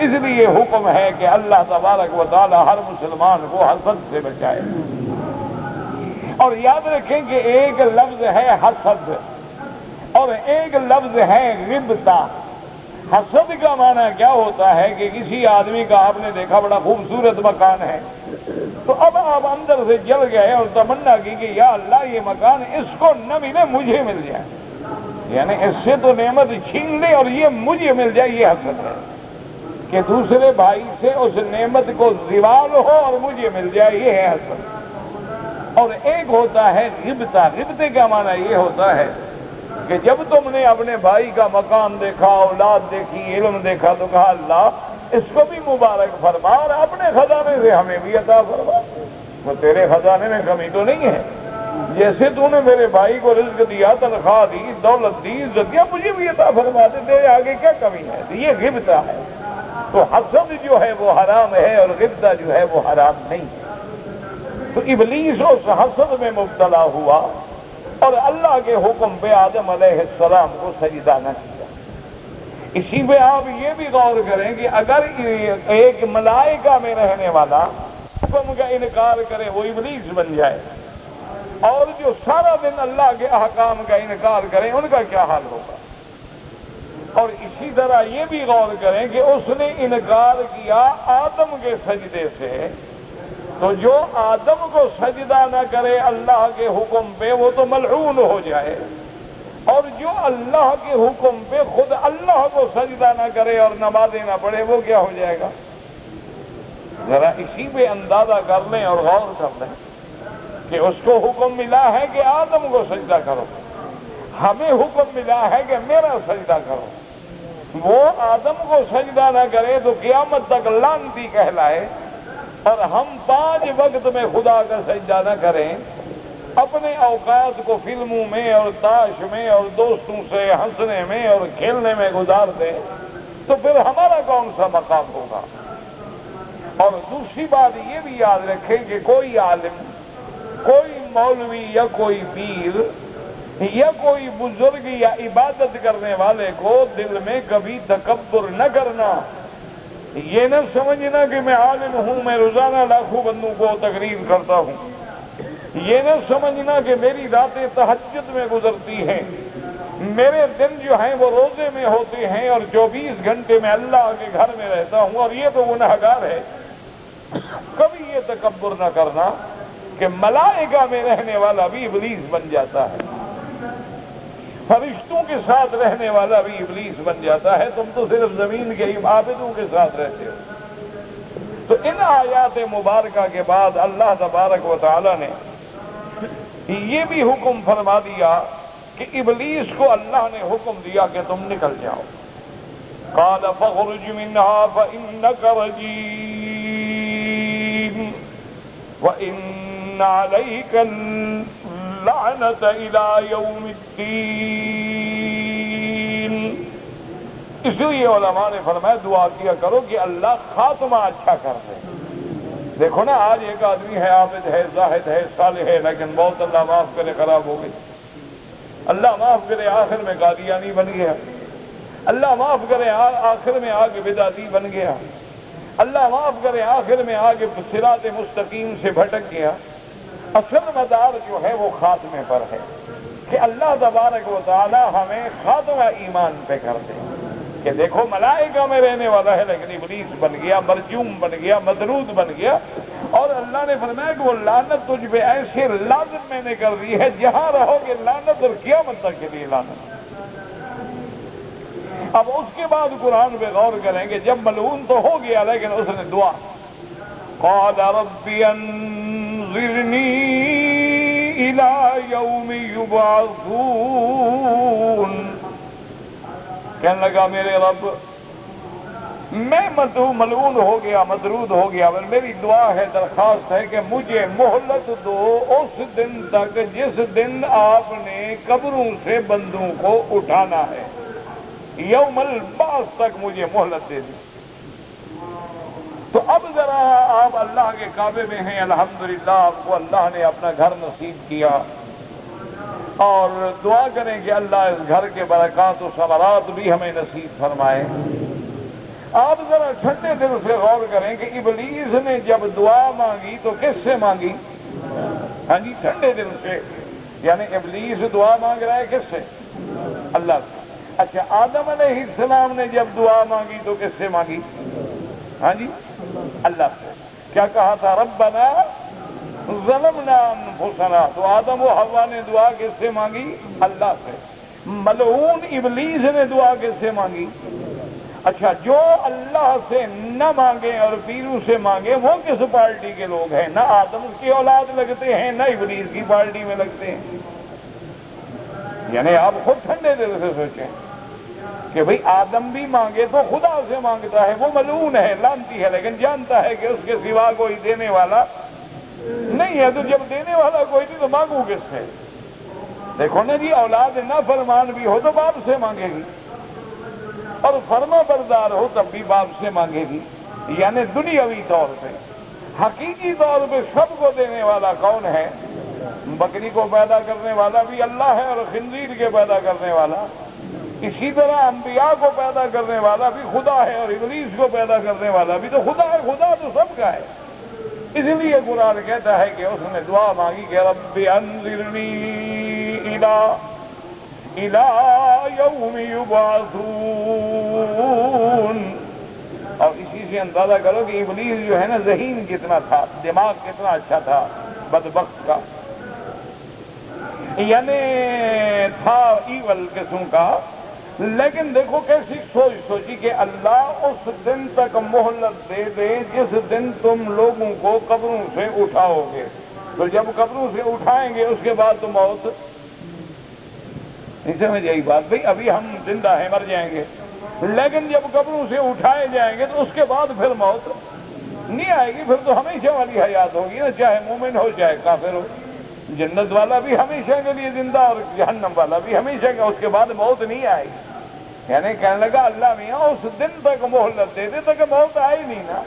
اس لیے حکم ہے کہ اللہ تبارک و تعالی ہر مسلمان کو حسد سے بچائے۔ اور یاد رکھیں کہ ایک لفظ ہے حسد اور ایک لفظ ہے غبطہ۔ حسد کا معنی کیا ہوتا ہے کہ کسی آدمی کا آپ نے دیکھا بڑا خوبصورت مکان ہے، تو اب آپ اندر سے جل گئے اور تمنا کی کہ یا اللہ یہ مکان اس کو نہ ملے مجھے مل جائے، یعنی اس سے تو نعمت چھین لے اور یہ مجھے مل جائے۔ یہ حسد ہے کہ دوسرے بھائی سے اس نعمت کو زوال ہو اور مجھے مل جائے، یہ ہے حسد۔ اور ایک ہوتا ہے غبطہ۔ غبطے کا معنی یہ ہوتا ہے کہ جب تم نے اپنے بھائی کا مکان دیکھا، اولاد دیکھی، علم دیکھا، تو کہا اللہ اس کو بھی مبارک فرما اور اپنے خزانے سے ہمیں بھی عطا فرما، وہ تیرے خزانے میں کمی تو نہیں ہے، جیسے تو نے میرے بھائی کو رزق دیا، تنخواہ دی، دولت دی، عزت دیا، مجھے بھی عطا فرما دے، تیرے آگے کیا کمی ہے؟ تو یہ غبطہ ہے۔ تو حسد جو ہے وہ حرام ہے اور غبطہ جو ہے وہ حرام نہیں ہے۔ تو ابلیس اس حسد میں مبتلا ہوا اور اللہ کے حکم پہ آدم علیہ السلام کو سجدہ نہ کیا۔ اسی پہ آپ یہ بھی غور کریں کہ اگر ایک ملائکہ میں رہنے والا حکم کا انکار کرے وہ ابلیس بن جائے، اور جو سارا دن اللہ کے احکام کا انکار کریں ان کا کیا حال ہوگا؟ اور اسی طرح یہ بھی غور کریں کہ اس نے انکار کیا آدم کے سجدے سے، تو جو آدم کو سجدہ نہ کرے اللہ کے حکم پہ وہ تو ملعون ہو جائے، اور جو اللہ کے حکم پہ خود اللہ کو سجدہ نہ کرے اور نمازیں نہ پڑھے وہ کیا ہو جائے گا؟ ذرا اسی پہ اندازہ کر لیں اور غور کر لیں کہ اس کو حکم ملا ہے کہ آدم کو سجدہ کرو، ہمیں حکم ملا ہے کہ میرا سجدہ کرو۔ وہ آدم کو سجدہ نہ کرے تو قیامت تک لعنتی کہلائے، اور ہم 5 وقت میں خدا کا سجدہ نہ کریں، اپنے اوقات کو فلموں میں اور تاش میں اور دوستوں سے ہنسنے میں اور کھیلنے میں گزار دیں، تو پھر ہمارا کون سا مقام ہوگا؟ اور دوسری بات یہ بھی یاد رکھیں کہ کوئی عالم، کوئی مولوی یا کوئی پیر یا کوئی بزرگ یا عبادت کرنے والے کو دل میں کبھی تکبر نہ کرنا، یہ نہ سمجھنا کہ میں عالم ہوں، میں روزانہ لاکھوں بندوں کو تقریر کرتا ہوں، یہ نہ سمجھنا کہ میری راتیں تہجد میں گزرتی ہیں، میرے دن جو ہیں وہ روزے میں ہوتے ہیں اور 24 گھنٹے میں اللہ کے گھر میں رہتا ہوں اور یہ تو گنہگار ہے۔ کبھی یہ تکبر نہ کرنا کہ ملائکہ میں رہنے والا بھی ابلیس بن جاتا ہے، فرشتوں کے ساتھ رہنے والا بھی ابلیس بن جاتا ہے، تم تو صرف زمین کے عابدوں کے ساتھ رہتے ہو۔ تو ان آیات مبارکہ کے بعد اللہ تبارک و تعالی نے یہ بھی حکم فرما دیا کہ ابلیس کو اللہ نے حکم دیا کہ تم نکل جاؤ۔ قال فاخرج منها فإنك رجيم وإن عليك اللعنة إلى يوم الدين۔ اس لیے علماء نے فرمایا دعا کیا کرو کہ اللہ خاتمہ اچھا کر دے۔ دیکھو نا آج ایک آدمی ہے، عابد ہے، زاہد ہے، صالح ہے، لیکن بہت اللہ معاف کرے خراب ہو گئی، اللہ معاف کرے آخر میں قادیانی بن گیا، اللہ معاف کرے آخر میں آگے بدعتی بن گیا، اللہ معاف کرے آخر میں آگے صراط مستقیم سے بھٹک گیا۔ اصل مدار جو ہے وہ خاتمے پر ہے کہ اللہ تبارک و تعالی ہمیں خاتمہ ایمان پہ کر دے کہ دیکھو ملائکہ میں رہنے والا ہے لیکن ابلیس بن گیا، مرجوم بن گیا، مطرود بن گیا، اور اللہ نے فرمایا کہ وہ لعنت تجھ پہ ایسے لازم میں نے کر دی ہے جہاں رہو گے لعنت اور قیامت تک کے لیے لعنت۔ اب اس کے بعد قرآن پہ غور کریں کہ جب ملعون تو ہو گیا لیکن اس نے دعا قال رب انظرنی الى یوم یبعثون، کہنے لگا میرے رب میں ملعون ہو گیا، مطرود ہو گیا، اور میری دعا ہے، درخواست ہے کہ مجھے مہلت دو اس دن تک جس دن آپ نے قبروں سے بندوں کو اٹھانا ہے، یوم البعث تک مجھے مہلت دے دی۔ تو اب ذرا آپ اللہ کے کعبے میں ہیں، الحمدللہ آپ کو اللہ نے اپنا گھر نصیب کیا، اور دعا کریں کہ اللہ اس گھر کے برکات و ثمرات بھی ہمیں نصیب فرمائے۔ آپ ذرا ٹھنڈے دل سے غور کریں کہ ابلیس نے جب دعا مانگی تو کس سے مانگی؟ ہاں جی، ٹھنڈے دل سے، یعنی ابلیس دعا مانگ رہا ہے کس سے؟ اللہ سے۔ اچھا، آدم علیہ السلام نے جب دعا مانگی تو کس سے مانگی؟ ہاں جی، اللہ سے۔ کیا کہا تھا؟ ربنا ظلمنا انفسنا، تو آدم و حوا نے دعا کس سے مانگی؟ اللہ سے۔ ملعون ابلیس نے دعا کس سے مانگی؟ اچھا، جو اللہ سے نہ مانگے اور پیروں سے مانگے وہ کس پارٹی کے لوگ ہیں؟ نہ آدم کی اولاد لگتے ہیں نہ ابلیس کی پارٹی میں لگتے ہیں۔ یعنی آپ خود ٹھنڈے دل سے سوچیں کہ بھئی آدم بھی مانگے تو خدا سے مانگتا ہے، وہ ملعون ہے، لعنتی ہے، لیکن جانتا ہے کہ اس کے سوا کوئی دینے والا نہیں ہے، تو جب دینے والا کوئی نہیں تو مانگوں کس سے؟ دیکھو نا جی، اولاد نہ فرمان بھی ہو تو باپ سے مانگے گی، اور فرما بردار ہو تب بھی باپ سے مانگے گی۔ یعنی دنیاوی طور پہ، حقیقی طور پہ سب کو دینے والا کون ہے؟ بکری کو پیدا کرنے والا بھی اللہ ہے، اور خنزیر کے پیدا کرنے والا، اسی طرح انبیاء کو پیدا کرنے والا بھی خدا ہے، اور ابلیس کو پیدا کرنے والا بھی تو خدا ہے۔ خدا تو سب کا ہے۔ اس لیے قرآن کہتا ہے کہ اس نے دعا مانگی کہ رب انظرنی الی یوم یبعثون، اور اسی سے اندازہ کرو کہ ابلیس جو ہے نا ذہین کتنا تھا، دماغ کتنا اچھا تھا بدبخت کا، یعنی تھا ایول قسم کا، لیکن دیکھو کیسی سوچ سوچی کہ اللہ اس دن تک مہلت دے دے جس دن تم لوگوں کو قبروں سے اٹھاؤ گے، تو جب قبروں سے اٹھائیں گے اس کے بعد تو موت نہیں سمجھ یہی بات بھئی، ابھی ہم زندہ ہیں، مر جائیں گے، لیکن جب قبروں سے اٹھائے جائیں گے تو اس کے بعد پھر موت نہیں آئے گی، پھر تو ہمیشہ والی حیات ہوگی نا، چاہے مومن ہو چاہے کافر ہو، جنت والا بھی ہمیشہ کے لیے زندہ اور جہنم والا بھی ہمیشہ کا، اس کے بعد موت نہیں آئے گی۔ یعنی کہنے لگا اللہ میاں اس دن تک مہلت دے دے تک موت آئی نہیں نا،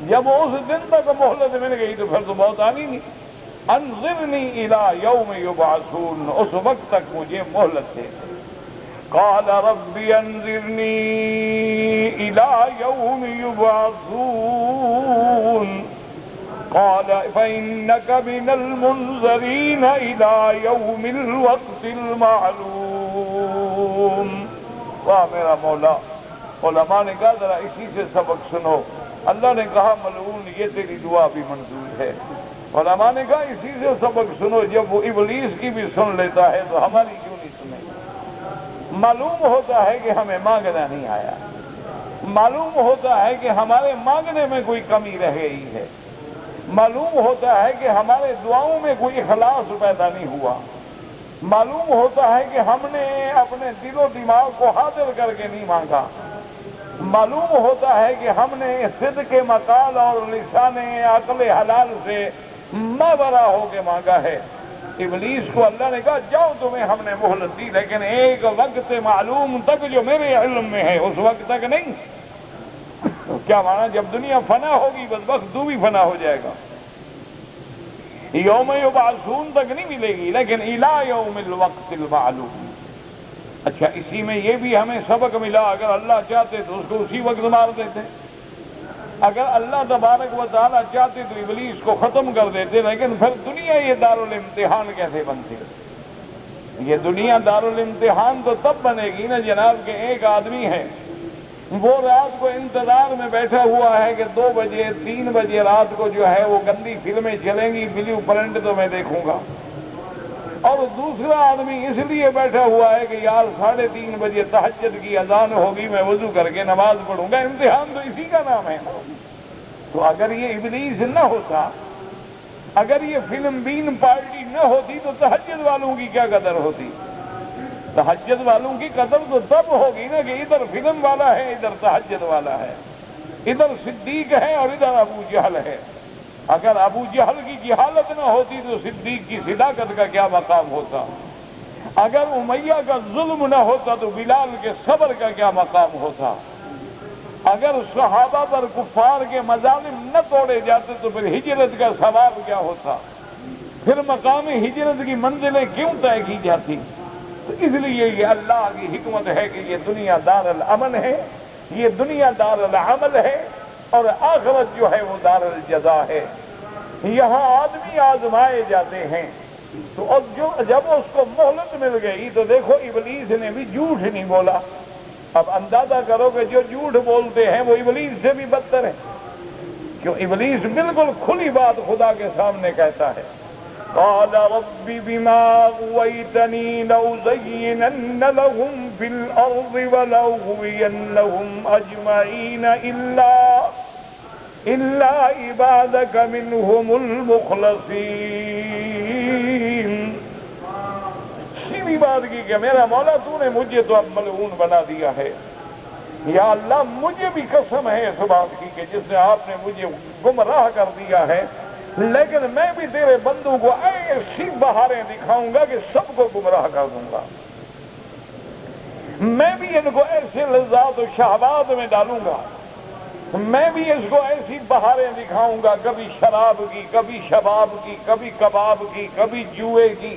جب اس دن تک مہلت مل گئی تو پھر تو موت آنی نہیں۔ انظرنی الی یوم یبعثون، اس وقت تک مجھے مہلت دے دے۔ قال رب انظرنی الی یوم یبعثون، قال فإنك من المنظرين إلى يوم الوقت المعلوم۔ واہ میرا مولا، علماء نے کہا ذرا اسی سے سبق سنو۔ اللہ نے کہا ملعون یہ تیری دعا بھی منظور ہے۔ علماء نے کہا اسی سے سبق سنو، جب وہ ابلیس کی بھی سن لیتا ہے تو ہماری کیوں نہیں سنے؟ معلوم ہوتا ہے کہ ہمیں مانگنا نہیں آیا، معلوم ہوتا ہے کہ ہمارے مانگنے میں کوئی کمی رہ گئی ہے، معلوم ہوتا ہے کہ ہمارے دعاؤں میں کوئی اخلاص پیدا نہیں ہوا، معلوم ہوتا ہے کہ ہم نے اپنے دل و دماغ کو حاضر کر کے نہیں مانگا، معلوم ہوتا ہے کہ ہم نے صدق مقال اور لسان عقل حلال سے ماورا ہو کے مانگا ہے۔ ابلیس کو اللہ نے کہا جاؤ تمہیں ہم نے مہلت دی، لیکن ایک وقت معلوم تک جو میرے علم میں ہے اس وقت تک نہیں۔ تو کیا مانا؟ جب دنیا فنا ہوگی بدبخت تو بھی فنا ہو جائے گا۔ یوم یبعثون تک نہیں ملے گی، لیکن الی یوم الوقت المعلوم۔ اچھا، اسی میں یہ بھی ہمیں سبق ملا، اگر اللہ چاہتے تو اس کو اسی وقت مار دیتے، اگر اللہ تبارک و تعالیٰ چاہتے تو ابلیس کو ختم کر دیتے، لیکن پھر دنیا یہ دارالامتحان کیسے بنتی؟ یہ دنیا دارالامتحان تو تب بنے گی نا جناب کہ ایک آدمی ہے، وہ رات کو انتظار میں بیٹھا ہوا ہے کہ 2 بجے 3 بجے رات کو جو ہے وہ گندی فلمیں چلیں گی، بلیو پرنٹ تو میں دیکھوں گا، اور دوسرا آدمی اس لیے بیٹھا ہوا ہے کہ یار 3:30 بجے تہجد کی اذان ہوگی، میں وضو کر کے نماز پڑھوں گا۔ امتحان تو اسی کا نام ہے نا۔ تو اگر یہ ابلیس نہ ہوتا، اگر یہ فلم بین پارٹی نہ ہوتی تو تہجد والوں کی کیا قدر ہوتی؟ تہجد والوں کی قدر تو تب ہوگی نا کہ ادھر فلم والا ہے ادھر تہجد والا ہے۔ ادھر صدیق ہے اور ادھر ابو جہل ہے۔ اگر ابو جہل کی جہالت نہ ہوتی تو صدیق کی صداقت کا کیا مقام ہوتا؟ اگر امیہ کا ظلم نہ ہوتا تو بلال کے صبر کا کیا مقام ہوتا؟ اگر صحابہ پر کفار کے مظالم نہ توڑے جاتے تو پھر ہجرت کا ثواب کیا ہوتا؟ پھر مقام ہجرت کی منزلیں کیوں طے کی جاتی؟ تو اس لیے یہ اللہ کی حکمت ہے کہ یہ دنیا دار الامن ہے، یہ دنیا دار العمل ہے، اور آخرت جو ہے وہ دار الجزا ہے۔ یہاں آدمی آزمائے جاتے ہیں، تو اب جب اس کو مہلت مل گئی تو دیکھو ابلیس نے بھی جھوٹ نہیں بولا۔ اب اندازہ کرو کہ جو جھوٹ بولتے ہیں وہ ابلیس سے بھی بدتر ہے، کیوں ابلیس بالکل کھلی بات خدا کے سامنے کہتا ہے، قال رب بما اغويتني لأزينن لهم في الأرض ولأغوينهم أجمعين إلا عبادك منهم المخلصين۔ سیدھی بات کی کہ میرا مولا تو نے مجھے تو اب ملعون بنا دیا ہے، یا اللہ مجھے بھی قسم ہے اس بات کی کہ جس نے آپ نے مجھے گمراہ کر دیا ہے، لیکن میں بھی تیرے بندوں کو ایسی بہاریں دکھاؤں گا کہ سب کو گمراہ کر دوں گا، میں بھی ان کو ایسے لذات و شہوات میں ڈالوں گا، میں بھی اس کو ایسی بہاریں دکھاؤں گا، کبھی شراب کی، کبھی شباب کی، کبھی کباب کی، کبھی جوئے کی،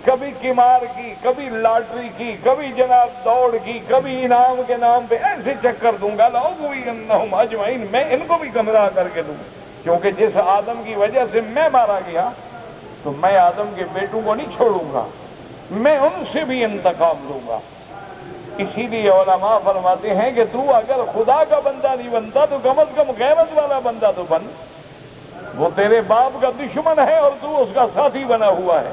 کبھی قمار کی، کبھی لاٹری کی، کبھی جناب دوڑ کی، کبھی انعام کے نام پہ ایسے چکر دوں گا لأغوینہم اجمعین، میں ان کو بھی گمراہ کر کے دوں، کیونکہ جس آدم کی وجہ سے میں مارا گیا تو میں آدم کے بیٹوں کو نہیں چھوڑوں گا، میں ان سے بھی انتقام لوں گا۔ اسی لیے علماء فرماتے ہیں کہ تو اگر خدا کا بندہ نہیں بنتا تو کم از کم غیرت والا بندہ تو بن، وہ تیرے باپ کا دشمن ہے اور تو اس کا ساتھی بنا ہوا ہے،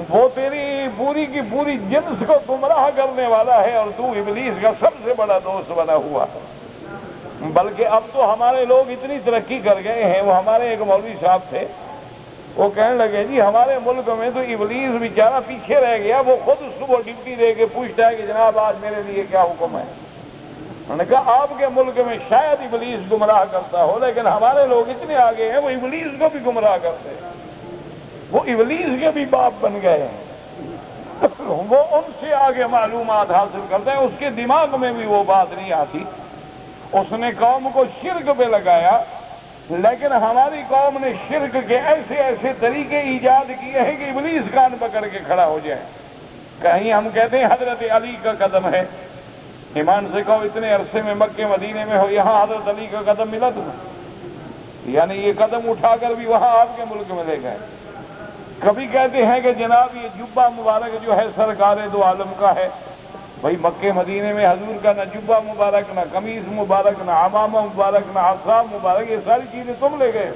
وہ تیری پوری کی پوری جنس کو گمراہ کرنے والا ہے اور تو ابلیس کا سب سے بڑا دوست بنا ہوا ہے۔ بلکہ اب تو ہمارے لوگ اتنی ترقی کر گئے ہیں، وہ ہمارے ایک مولوی صاحب تھے، وہ کہنے لگے جی ہمارے ملک میں تو ابلیس بیچارہ پیچھے رہ گیا، وہ خود صبح ڈیوٹی دے کے پوچھتا ہے کہ جناب آج میرے لیے کیا حکم ہے۔ انہوں نے کہا آپ کے ملک میں شاید ابلیس گمراہ کرتا ہو، لیکن ہمارے لوگ اتنے آگے ہیں وہ ابلیس کو بھی گمراہ کرتے ہیں، وہ ابلیس کے بھی باپ بن گئے ہیں، وہ ان سے آگے معلومات حاصل کرتے ہیں، اس کے دماغ میں بھی وہ بات نہیں آتی۔ اس نے قوم کو شرک پہ لگایا، لیکن ہماری قوم نے شرک کے ایسے ایسے طریقے ایجاد کیے ہیں کہ ابلیس کان پکڑ کے کھڑا ہو جائے۔ کہیں ہم کہتے ہیں حضرت علی کا قدم ہے، ایمان سے کہو اتنے عرصے میں مکے مدینے میں ہو، یہاں حضرت علی کا قدم ملا تمہیں؟ یعنی یہ قدم اٹھا کر بھی وہاں آپ کے ملک میں لے گئے۔ کبھی کہتے ہیں کہ جناب یہ جبہ مبارک جو ہے سرکار دو عالم کا ہے، بھائی مکے مدینے میں حضور کا نہ جبہ مبارک، نہ قمیص مبارک، نہ عمامہ مبارک، نہ عصام مبارک، یہ ساری چیزیں تم لے گئے۔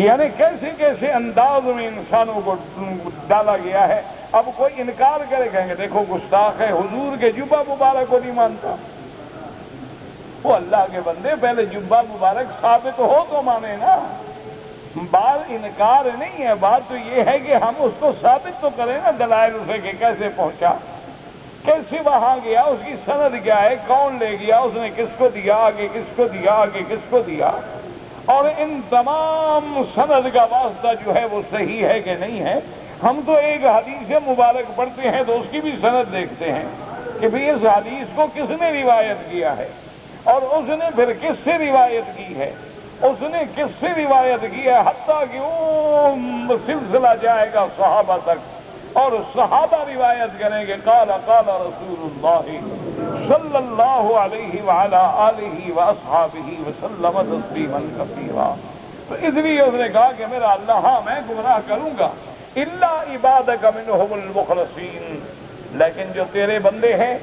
یعنی کیسے کیسے انداز میں انسانوں کو ڈالا گیا ہے۔ اب کوئی انکار کرے کہیں گے دیکھو گستاخ ہے، حضور کے جبہ مبارک کو نہیں مانتا۔ وہ اللہ کے بندے پہلے جبہ مبارک ثابت ہو تو مانے نا، بات انکار نہیں ہے، بات تو یہ ہے کہ ہم اس کو ثابت تو کریں نا دلائل سے کہ کیسے پہنچا، کیسے وہاں گیا، اس کی سند کیا ہے، کون لے گیا، اس نے کس کو دیا، آگے کس کو دیا، آگے کس کو دیا، اور ان تمام سند کا واسطہ جو ہے وہ صحیح ہے کہ نہیں ہے۔ ہم تو ایک حدیث مبارک پڑھتے ہیں تو اس کی بھی سند دیکھتے ہیں کہ بھی اس حدیث کو کس نے روایت کیا ہے، اور اس نے پھر کس سے روایت کی ہے، اس نے کس سے روایت کی ہے، حتیٰ کہ وہ سلسلہ جائے گا صحابہ تک، اور صحابہ روایت کریں گے قال قال رسول اللہ صلی اللہ علیہ وعلی آلہ واصحابہ وسلم تسلیما کثیرا۔ تو اس لیے اس نے کہا کہ میرا اللہ ہاں میں گمراہ کروں گا الا عبادک منہم المخلصین، لیکن جو تیرے بندے ہیں،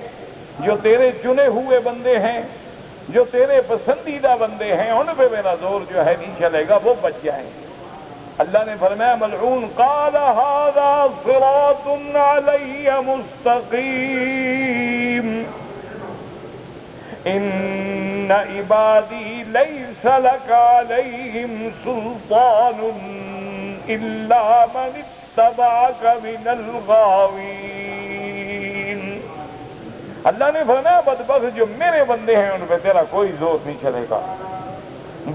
جو تیرے چنے ہوئے بندے ہیں، جو تیرے پسندیدہ بندے ہیں، ان پہ میرا زور جو ہے نہیں چلے گا، وہ بچ جائیں گے۔ اللہ نے فرمایا ملعون قال هذا صراط علی مستقیم ان عبادی لیس لک علیہم سلطان الا من اتبعک من الغاوین۔ اللہ نے فرمایا بدبخت جو میرے بندے ہیں ان پہ تیرا کوئی زور نہیں چلے گا،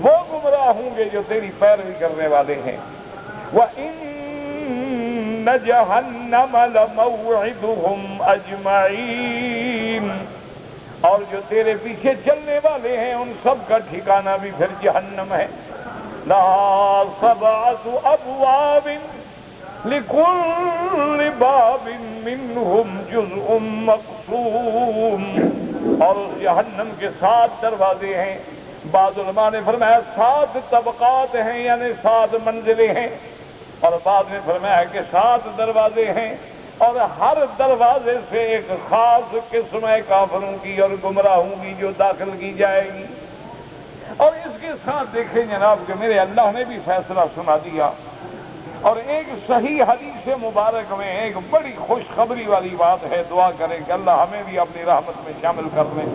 وہ گمراہ ہوں گے جو تیری پیروی کرنے والے ہیں۔ وَإِنَّ جَهَنَّمَ لَمَوْعِدُهُمْ أَجْمَعِينَ، اور جو تیرے پیچھے چلنے والے ہیں ان سب کا ٹھکانہ بھی پھر جہنم ہے۔ لَهَا سَبْعَةُ أَبْوَابٍ لِكُلِّ بَابٍ مِّنْهُمْ جُزْءٌ مَّقْسُومٌ، اور اس جہنم کے 7 دروازے ہیں۔ بعض علماء نے فرمایا 7 طبقات ہیں، یعنی 7 منزلیں ہیں، اور بعض نے فرمایا کہ 7 دروازے ہیں، اور ہر دروازے سے ایک خاص قسم ہے کافروں کی اور گمراہوں کی جو داخل کی جائے گی۔ اور اس کے ساتھ دیکھیں جناب کہ میرے اللہ نے بھی فیصلہ سنا دیا، اور ایک صحیح حدیث مبارک میں ایک بڑی خوشخبری والی بات ہے، دعا کریں کہ اللہ ہمیں بھی اپنی رحمت میں شامل کر لیں۔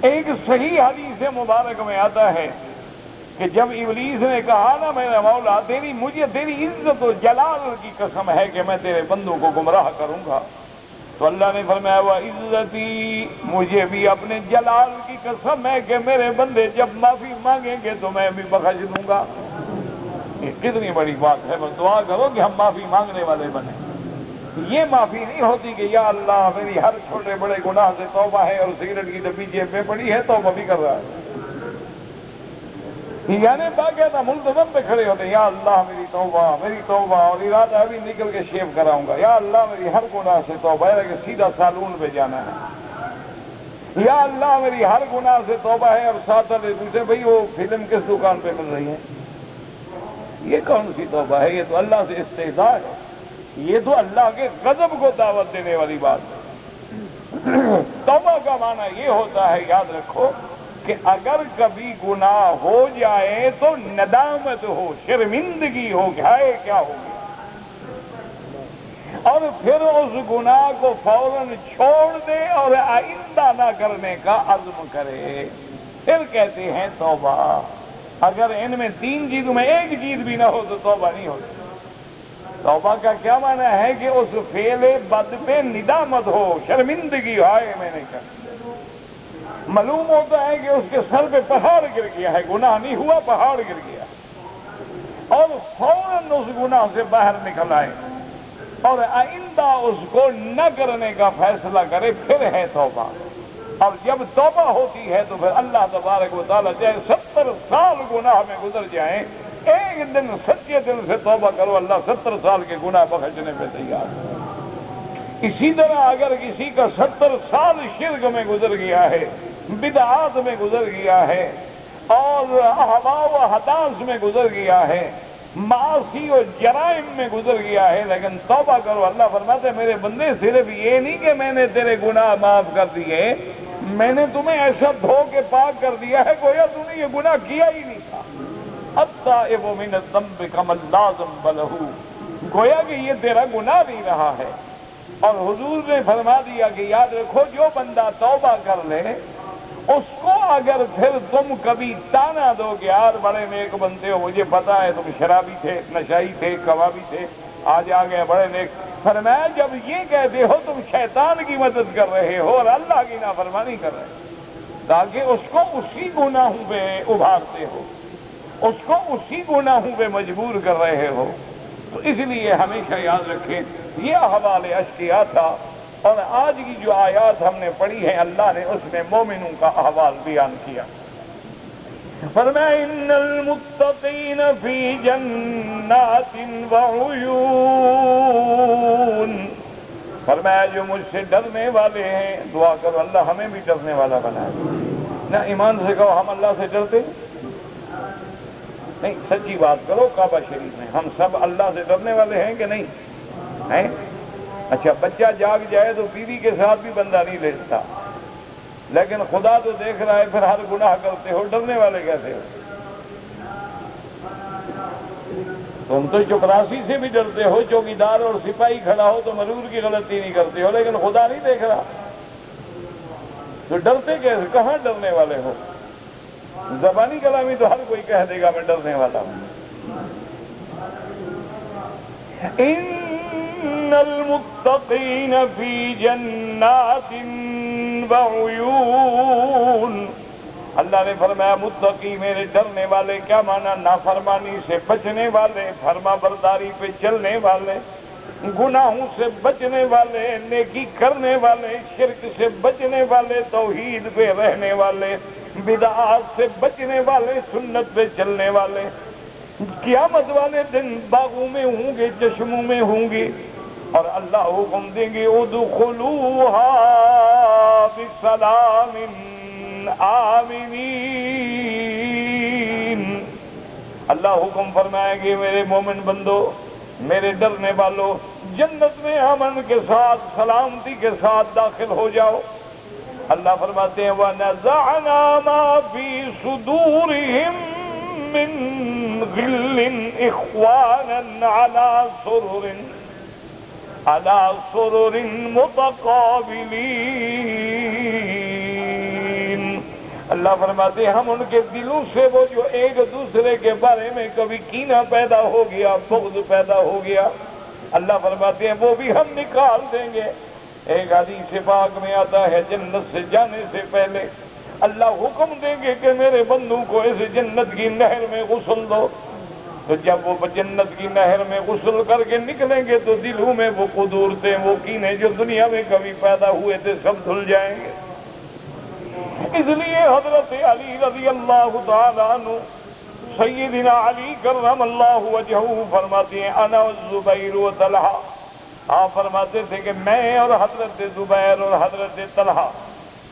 ایک صحیح حدیث مبارک میں آتا ہے کہ جب ابلیس نے کہا نا میرے مولا مجھے تیری عزت و جلال کی قسم ہے کہ میں تیرے بندوں کو گمراہ کروں گا، تو اللہ نے فرمایا وعزتی، مجھے بھی اپنے جلال کی قسم ہے کہ میرے بندے جب معافی مانگیں گے تو میں بھی بخش دوں گا۔ یہ کتنی بڑی بات ہے، بس دعا کرو کہ ہم معافی مانگنے والے بنیں۔ یہ معافی نہیں ہوتی کہ یا اللہ میری ہر چھوٹے بڑے گناہ سے توبہ ہے، اور سگریٹ کی ڈبی جیب میں پڑی ہے توبہ بھی کر رہا ہے، یعنی باقاعدہ ملتزم پہ کھڑے ہوتے ہیں، یا اللہ میری توبہ اور ارادہ ابھی نکل کے شیو کراؤں گا، یا اللہ میری ہر گناہ سے توبہ ہے کہ سیدھا سالون پہ جانا ہے، یا اللہ میری ہر گناہ سے توبہ ہے، اور ساتھ پوچھے بھائی وہ فلم کس دکان پہ مل رہی ہے؟ یہ کون سی توبہ ہے؟ یہ تو اللہ سے استہزاء ہے، یہ تو اللہ کے غضب کو دعوت دینے والی بات ہے۔ توبہ کا معنی یہ ہوتا ہے، یاد رکھو کہ اگر کبھی گناہ ہو جائے تو ندامت ہو، شرمندگی ہو کہ ہائے کیا ہو گیا، اور پھر اس گناہ کو فوراً چھوڑ دے اور آئندہ نہ کرنے کا عزم کرے، پھر کہتے ہیں توبہ۔ اگر ان میں 3 چیزوں میں ایک چیز بھی نہ ہو تو توبہ نہیں ہوتی۔ توبہ کا کیا معنی ہے کہ اس فعل بد پہ ندامت ہو، شرمندگی ہو، ہائے میں نے کر، معلوم ہوتا ہے کہ اس کے سر پہ پہاڑ گر گیا ہے، گناہ نہیں ہوا پہاڑ گر گیا، اور فوراً اس گناہ سے باہر نکل آئے اور آئندہ اس کو نہ کرنے کا فیصلہ کرے، پھر ہے توبہ۔ اور جب توبہ ہوتی ہے تو پھر اللہ تبارک و تعالیٰ چاہے 70 سال گناہ میں گزر جائیں، ایک دن سچے دل سے توبہ کرو، اللہ 70 سال کے گناہ بخشنے پہ تیار ہے۔ اسی طرح اگر کسی کا 70 سال شرک میں گزر گیا ہے، بدعات میں گزر گیا ہے، اور احوا و حداث میں گزر گیا ہے، معاصی و جرائم میں گزر گیا ہے، لیکن توبہ کرو، اللہ فرماتے ہیں میرے بندے صرف یہ نہیں کہ میں نے تیرے گناہ معاف کر دیے، میں نے تمہیں ایسا دھو کے پاک کر دیا ہے گویا تم نے یہ گناہ کیا ہی نہیں تھا۔ التائب من الذنب کمن لا ذنب لہ، گویا کہ یہ تیرا گناہ نہیں رہا ہے۔ اور حضور نے فرما دیا کہ یاد رکھو جو بندہ توبہ کر لے، اس کو اگر پھر تم کبھی تانا دو کہ یار بڑے نیک بنتے ہو، مجھے پتا ہے تم شرابی تھے، نشائی تھے، کبابی تھے، آج آ گئے بڑے نیک، فرمایا جب یہ کہتے ہو تم شیطان کی مدد کر رہے ہو اور اللہ کی نافرمانی کر رہے ہو، تاکہ اس کو اسی گناہوں پہ ابھارتے ہو، اس کو اسی گناہوں پہ مجبور کر رہے ہو۔ تو اس لیے ہمیشہ یاد رکھیں یہ احوال اشقیاء تھا، اور آج کی جو آیات ہم نے پڑھی ہیں اللہ نے اس میں مومنوں کا احوال بیان کیا۔ فرمایا ان المتقین فی جنات وعیون، فرمایا جو مجھ سے ڈرنے والے ہیں، دعا کرو اللہ ہمیں بھی ڈرنے والا بنائے۔ نہ ایمان سے کہو ہم اللہ سے ڈرتے نہیں، سچی بات کرو، کعبہ شریف میں ہم سب اللہ سے ڈرنے والے ہیں کہ نہیں ہیں؟ اچھا بچہ جاگ جائے تو بیوی کے ساتھ بھی بندہ نہیں لیٹتا، لیکن خدا تو دیکھ رہا ہے، پھر ہر گناہ کرتے ہو، ڈرنے والے کیسے ہو؟ تم تو چپراسی سے بھی ڈرتے ہو، چوکیدار اور سپاہی کھڑا ہو تو مرور کی غلطی نہیں کرتے ہو، لیکن خدا نہیں دیکھ رہا تو ڈرتے کیسے؟ کہاں ڈرنے والے ہو؟ زبانی کلامی تو ہر کوئی کہہ دے گا میں ڈرنے والا ہوں۔ ان المتقین فی جنات وعیون. اللہ نے فرمایا متقی میرے ڈرنے والے، کیا مانا؟ نافرمانی سے بچنے والے، فرما برداری پہ چلنے والے، گناہوں سے بچنے والے، نیکی کرنے والے، شرک سے بچنے والے، توحید پہ رہنے والے، بدعات سے بچنے والے، سنت پہ چلنے والے. قیامت والے دن باغوں میں ہوں گے، چشموں میں ہوں گے، اور اللہ حکم دیں گے ادخلوها بسلام آمنین. اللہ حکم فرمائے گے میرے مومن بندو، میرے ڈرنے والوں، جنت میں امن کے ساتھ، سلامتی کے ساتھ داخل ہو جاؤ. اللہ فرماتے ہیں وَنَزَعْنَا مَا فِي صُدُورِهِم مِّن غِلٍّ إِخْوَانًا عَلَى سُرُرٍ مُتَقَابِلِينَ. اللہ فرماتے ہیں ہم ان کے دلوں سے وہ جو ایک دوسرے کے بارے میں کبھی کینہ پیدا ہو گیا، بغض پیدا ہو گیا، اللہ فرماتے ہیں وہ بھی ہم نکال دیں گے. ایک حدیث پاک میں آتا ہے جنت سے جانے سے پہلے اللہ حکم دیں گے کہ میرے بندوں کو اس جنت کی نہر میں غسل دو. تو جب وہ جنت کی نہر میں غسل کر کے نکلیں گے تو دلوں میں وہ قدورتیں، وہ کینے جو دنیا میں کبھی پیدا ہوئے تھے سب دھل جائیں گے. اس لیے حضرت علی رضی اللہ تعالیٰ عنہ، سیدنا علی کرم اللہ وجہہ فرماتے ہیں انا الزبیر و طلحہ. آپ فرماتے تھے کہ میں اور حضرت زبیر اور حضرت طلحہ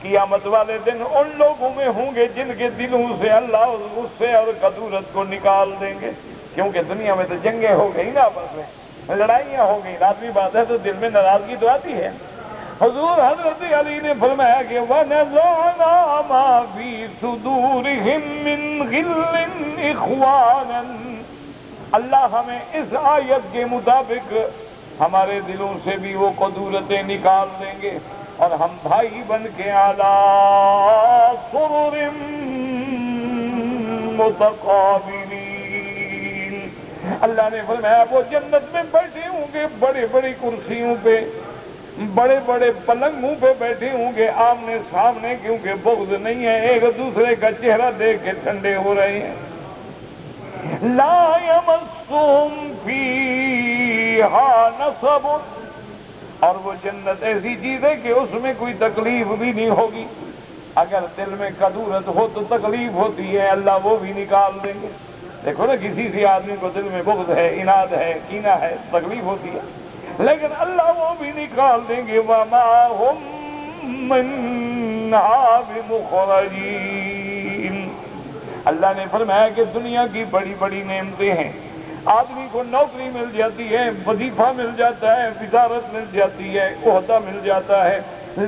قیامت والے دن ان لوگوں میں ہوں گے جن کے دلوں سے اللہ غصے اور کدورت کو نکال دیں گے. کیونکہ دنیا میں تو جنگیں ہو گئی نا، آپس میں لڑائیاں ہو گئی، لازمی بات ہے، تو دل میں ناراضگی تو آتی ہے. حضور حضرت علی نے فرمایا کہ وَنَزَعْنَا مَا فِي صُدُورِهِم مِّن غِلٍّ إِخْوَانًا. اللہ ہمیں اس آیت کے مطابق ہمارے دلوں سے بھی وہ قدورتیں نکال دیں گے اور ہم بھائی بن کے عَلَى سُرُرٍ مُتَقَابِلِينَ. اللہ نے فرمایا وہ جنت میں بیٹھے ہوں گے بڑے بڑی کرسیوں پہ، بڑے بڑے پلنگوں پہ بیٹھے ہوں گے آمنے سامنے، کیونکہ بغض نہیں ہے، ایک دوسرے کا چہرہ دیکھ کے ٹھنڈے ہو رہے ہیں. لا یمسہم فیہا نصب. اور وہ جنت ایسی چیز ہے کہ اس میں کوئی تکلیف بھی نہیں ہوگی. اگر دل میں کدورت ہو تو تکلیف ہوتی ہے، اللہ وہ بھی نکال دیں گے. دیکھو نا کسی سے آدمی کو دل میں بغض ہے، عناد ہے، کینہ ہے، تکلیف ہوتی ہے، لیکن اللہ وہ بھی نکال دیں گے. وَمَا هُمْ مِنْهَا بِمُخْرَجِينَ. اللہ نے فرمایا کہ دنیا کی بڑی بڑی نعمتیں ہیں. آدمی کو نوکری مل جاتی ہے، وظیفہ مل جاتا ہے، وزارت مل جاتی ہے، عہدہ مل جاتا ہے،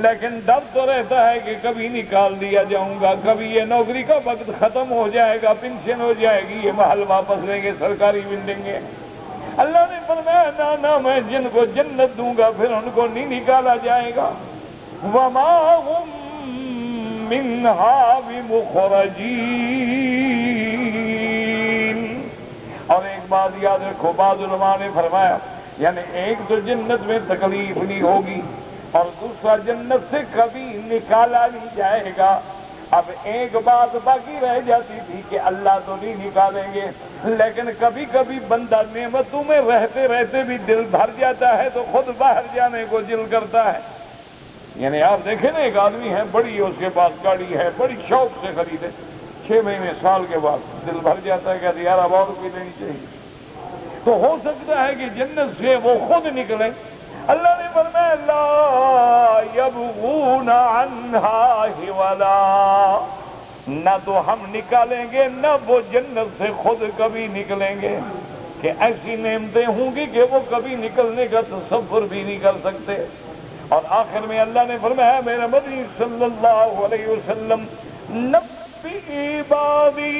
لیکن ڈر تو رہتا ہے کہ کبھی نکال دیا جاؤں گا، کبھی یہ نوکری کا وقت ختم ہو جائے گا، پنشن ہو جائے گی، یہ محل واپس لیں گے، سرکاری بلڈنگ گے. اللہ نے فرمایا نہ میں جن کو جنت دوں گا پھر ان کو نہیں نکالا جائے گا. وَمَا هُمْ مِنْهَا بِمُخْرَجِينَ. اور ایک بات یاد رکھو، بعض علماء نے فرمایا یعنی ایک تو جنت میں تکلیف نہیں ہوگی اور دوسرا جنت سے کبھی نکالا نہیں جائے گا. اب ایک بات باقی رہ جاتی تھی کہ اللہ تو نہیں نکالیں گے، لیکن کبھی کبھی بندہ نعمتوں میں رہتے رہتے بھی دل بھر جاتا ہے تو خود باہر جانے کو دل کرتا ہے. یعنی آپ دیکھیں نا ایک آدمی ہے، بڑی اس کے پاس گاڑی ہے، بڑی شوق سے خریدے، 6 مہینے سال کے بعد دل بھر جاتا ہے کہ یار اب اور کوئی لینی چاہیے. تو ہو سکتا ہے کہ جنت سے وہ خود نکلیں. اللہ نے فرمایا لا یبغون عنہا حولا. نہ تو ہم نکالیں گے نہ وہ جنت سے خود کبھی نکلیں گے. کہ ایسی نعمتیں ہوں گی کہ وہ کبھی نکلنے کا تصور بھی نہیں کر سکتے. اور آخر میں اللہ نے فرمایا میرے نبی صلی اللہ علیہ وسلم نبی عبادی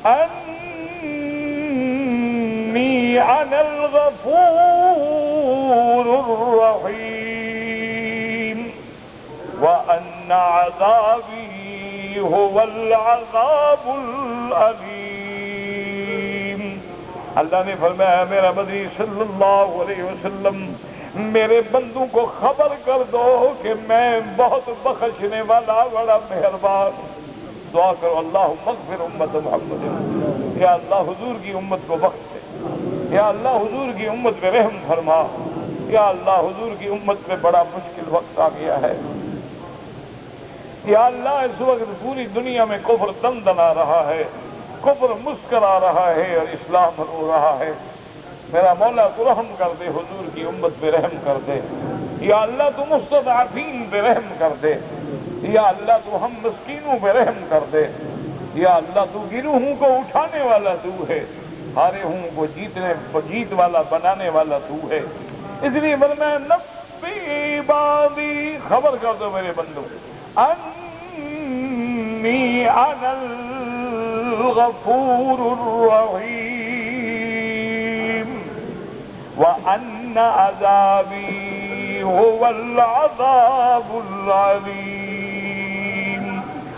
انی انا الغفور الرحیم وان عذابی هو العذاب العلیم. اللہ نے فرمایا میرا نبی صلی اللہ علیہ وسلم میرے بندوں کو خبر کر دو کہ میں بہت بخشنے والا بڑا مہربان. دعا کرو اللہ مغفر امت محمد، یا اللہ حضور کی امت کو بخش دے، یا اللہ حضور کی امت پہ رحم فرما، یا اللہ حضور کی امت پہ بڑا مشکل وقت آ گیا ہے. یا اللہ اس وقت پوری دنیا میں کفر دندنا رہا ہے، کفر مسکرا رہا ہے اور اسلام رو رہا ہے. میرا مولا تو رحم کر دے، حضور کی امت پہ رحم کر دے. یا اللہ تو مستضعفین پہ رحم کر دے. یا اللہ تو ہم مسکینوں پہ رحم کر دے. یا اللہ تو گروہوں کو اٹھانے والا تو ہے، ہارے ہوں کو جیت والا بنانے والا تو ہے. اس لیے میں نبی بادی خبر کر دو میرے بندوں، انی انا الغفور الرحیم وان عذابی هو العذاب العلیم.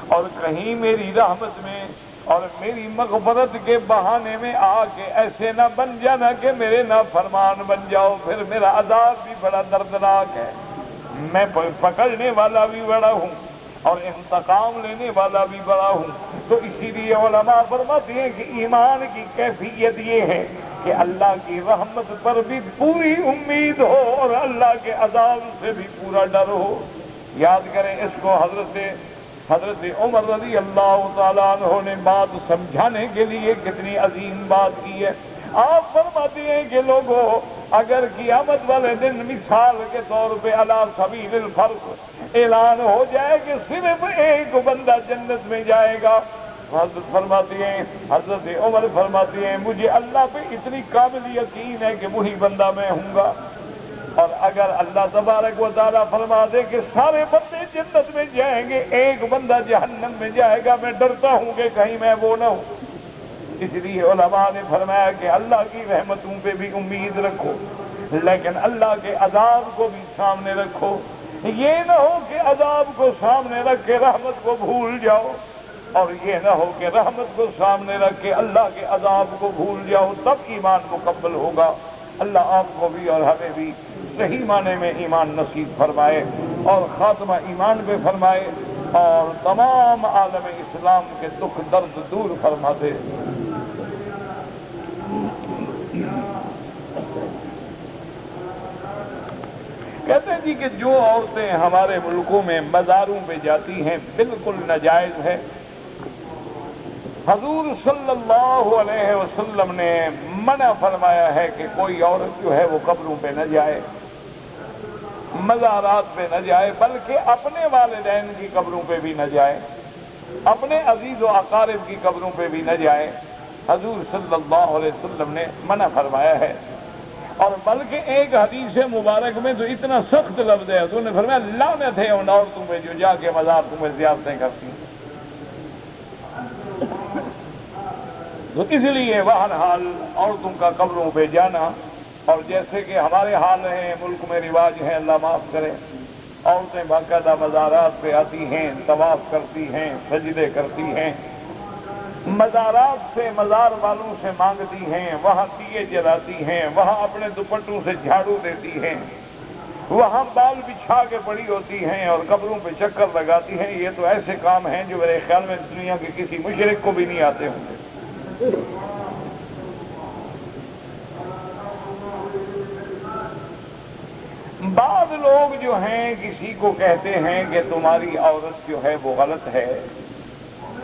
اور کہیں میری رحمت میں اور میری مغفرت کے بہانے میں آ کے ایسے نہ بن جانا کہ میرے نافرمان بن جاؤ، پھر میرا عذاب بھی بڑا دردناک ہے. میں پکڑنے والا بھی بڑا ہوں اور انتقام لینے والا بھی بڑا ہوں. تو اسی لیے علماء فرماتے ہیں کہ ایمان کی کیفیت یہ ہے کہ اللہ کی رحمت پر بھی پوری امید ہو اور اللہ کے عذاب سے بھی پورا ڈر ہو. یاد کریں اس کو، حضرت عمر رضی اللہ تعالیٰ عنہ نے بات سمجھانے کے لیے کتنی عظیم بات کی ہے. آپ فرماتے ہیں کہ لوگوں اگر قیامت والے دن مثال کے طور پہ علی سبیل الفرض اعلان ہو جائے کہ صرف ایک بندہ جنت میں جائے گا، حضرت عمر فرماتے ہیں مجھے اللہ پہ اتنی کامل یقین ہے کہ وہی بندہ میں ہوں گا. اور اگر اللہ تبارک و تعالیٰ فرما دے کہ سارے بندے جنت میں جائیں گے، ایک بندہ جہنم میں جائے گا، میں ڈرتا ہوں کہ کہیں میں وہ نہ ہوں. اس لیے علماء نے فرمایا کہ اللہ کی رحمتوں پہ بھی امید رکھو، لیکن اللہ کے عذاب کو بھی سامنے رکھو. یہ نہ ہو کہ عذاب کو سامنے رکھ کے رحمت کو بھول جاؤ، اور یہ نہ ہو کہ رحمت کو سامنے رکھ کے اللہ کے عذاب کو بھول جاؤ. تب ایمان مکمل ہوگا. اللہ آپ کو بھی اور ہمیں بھی صحیح معنی میں ایمان نصیب فرمائے اور خاتمہ ایمان پہ فرمائے اور تمام عالم اسلام کے دکھ درد دور فرما دے. کہتے ہیں جی کہ جو عورتیں ہمارے ملکوں میں مزاروں پہ جاتی ہیں بالکل ناجائز ہے. حضور صلی اللہ علیہ وسلم نے منع فرمایا ہے کہ کوئی عورت جو ہے وہ قبروں پہ نہ جائے، مزارات پہ نہ جائے، بلکہ اپنے والدین کی قبروں پہ بھی نہ جائے، اپنے عزیز و اقارب کی قبروں پہ بھی نہ جائے. حضور صلی اللہ علیہ وسلم نے منع فرمایا ہے. اور بلکہ ایک حدیث مبارک میں تو اتنا سخت لفظ ہے، حضور نے فرمایا لعنت ہے ان عورتوں پہ جو جا کے مزار تمہیں زیارتیں کرتی ہیں. تو اس لیے بہرحال عورتوں کا قبروں پہ جانا، اور جیسے کہ ہمارے حال ہیں ملک میں رواج ہے، اللہ معاف کرے، عورتیں باقاعدہ مزارات پہ آتی ہیں، طواف کرتی ہیں، سجدے کرتی ہیں، مزارات سے مزار والوں سے مانگتی ہیں، وہاں دیے جلاتی ہیں، وہاں اپنے دوپٹوں سے جھاڑو دیتی ہیں، وہاں بال بچھا کے پڑی ہوتی ہیں اور قبروں پہ چکر لگاتی ہیں. یہ تو ایسے کام ہیں جو میرے خیال میں دنیا کے کسی مشرک کو بھی نہیں آتے ہوں گے. بعض لوگ جو ہیں کسی کو کہتے ہیں کہ تمہاری عورت جو ہے وہ غلط ہے،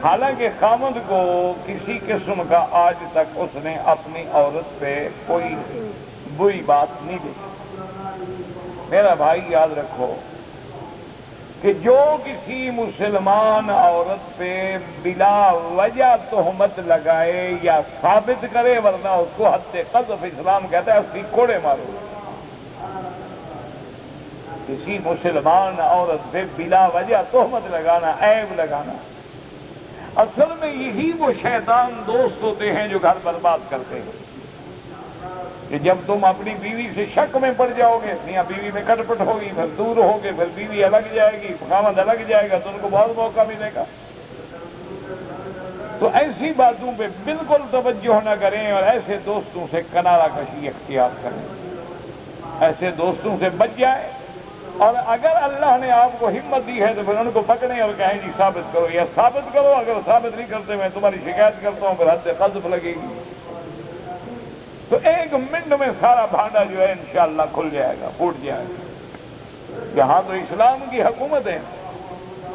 حالانکہ خامد کو کسی قسم کا آج تک اس نے اپنی عورت پہ کوئی بری بات نہیں دی. میرا بھائی یاد رکھو کہ جو کسی مسلمان عورت پہ بلا وجہ تہمت لگائے یا ثابت کرے، ورنہ اس کو حد قذف اسلام کہتا ہے، اس کی کوڑے مارو. کسی مسلمان عورت پہ بلا وجہ تہمت لگانا، عیب لگانا، اصل میں یہی وہ شیطان دوست ہوتے ہیں جو گھر برباد کرتے ہیں. کہ جب تم اپنی بیوی سے شک میں پڑ جاؤ گے، میاں بیوی میں کٹ پٹ ہوگی، پھر دور ہوگے، پھر بیوی الگ جائے گی، خاوند الگ جائے گا، تو ان کو بہت موقع ملے گا. تو ایسی باتوں پہ بالکل توجہ نہ کریں اور ایسے دوستوں سے کنارہ کشی اختیار کریں. ایسے دوستوں سے بچ جائے، اور اگر اللہ نے آپ کو ہمت دی ہے تو پھر ان کو پکڑیں اور کہیں جی ثابت کرو، یا ثابت کرو، اگر ثابت نہیں کرتے میں تمہاری شکایت کرتا ہوں، پھر حد قذف لگے گی۔ تو ایک منٹ میں سارا بھانڈا جو ہے انشاءاللہ کھل جائے گا، پھوٹ جائے گا۔ یہاں تو اسلام کی حکومت ہے،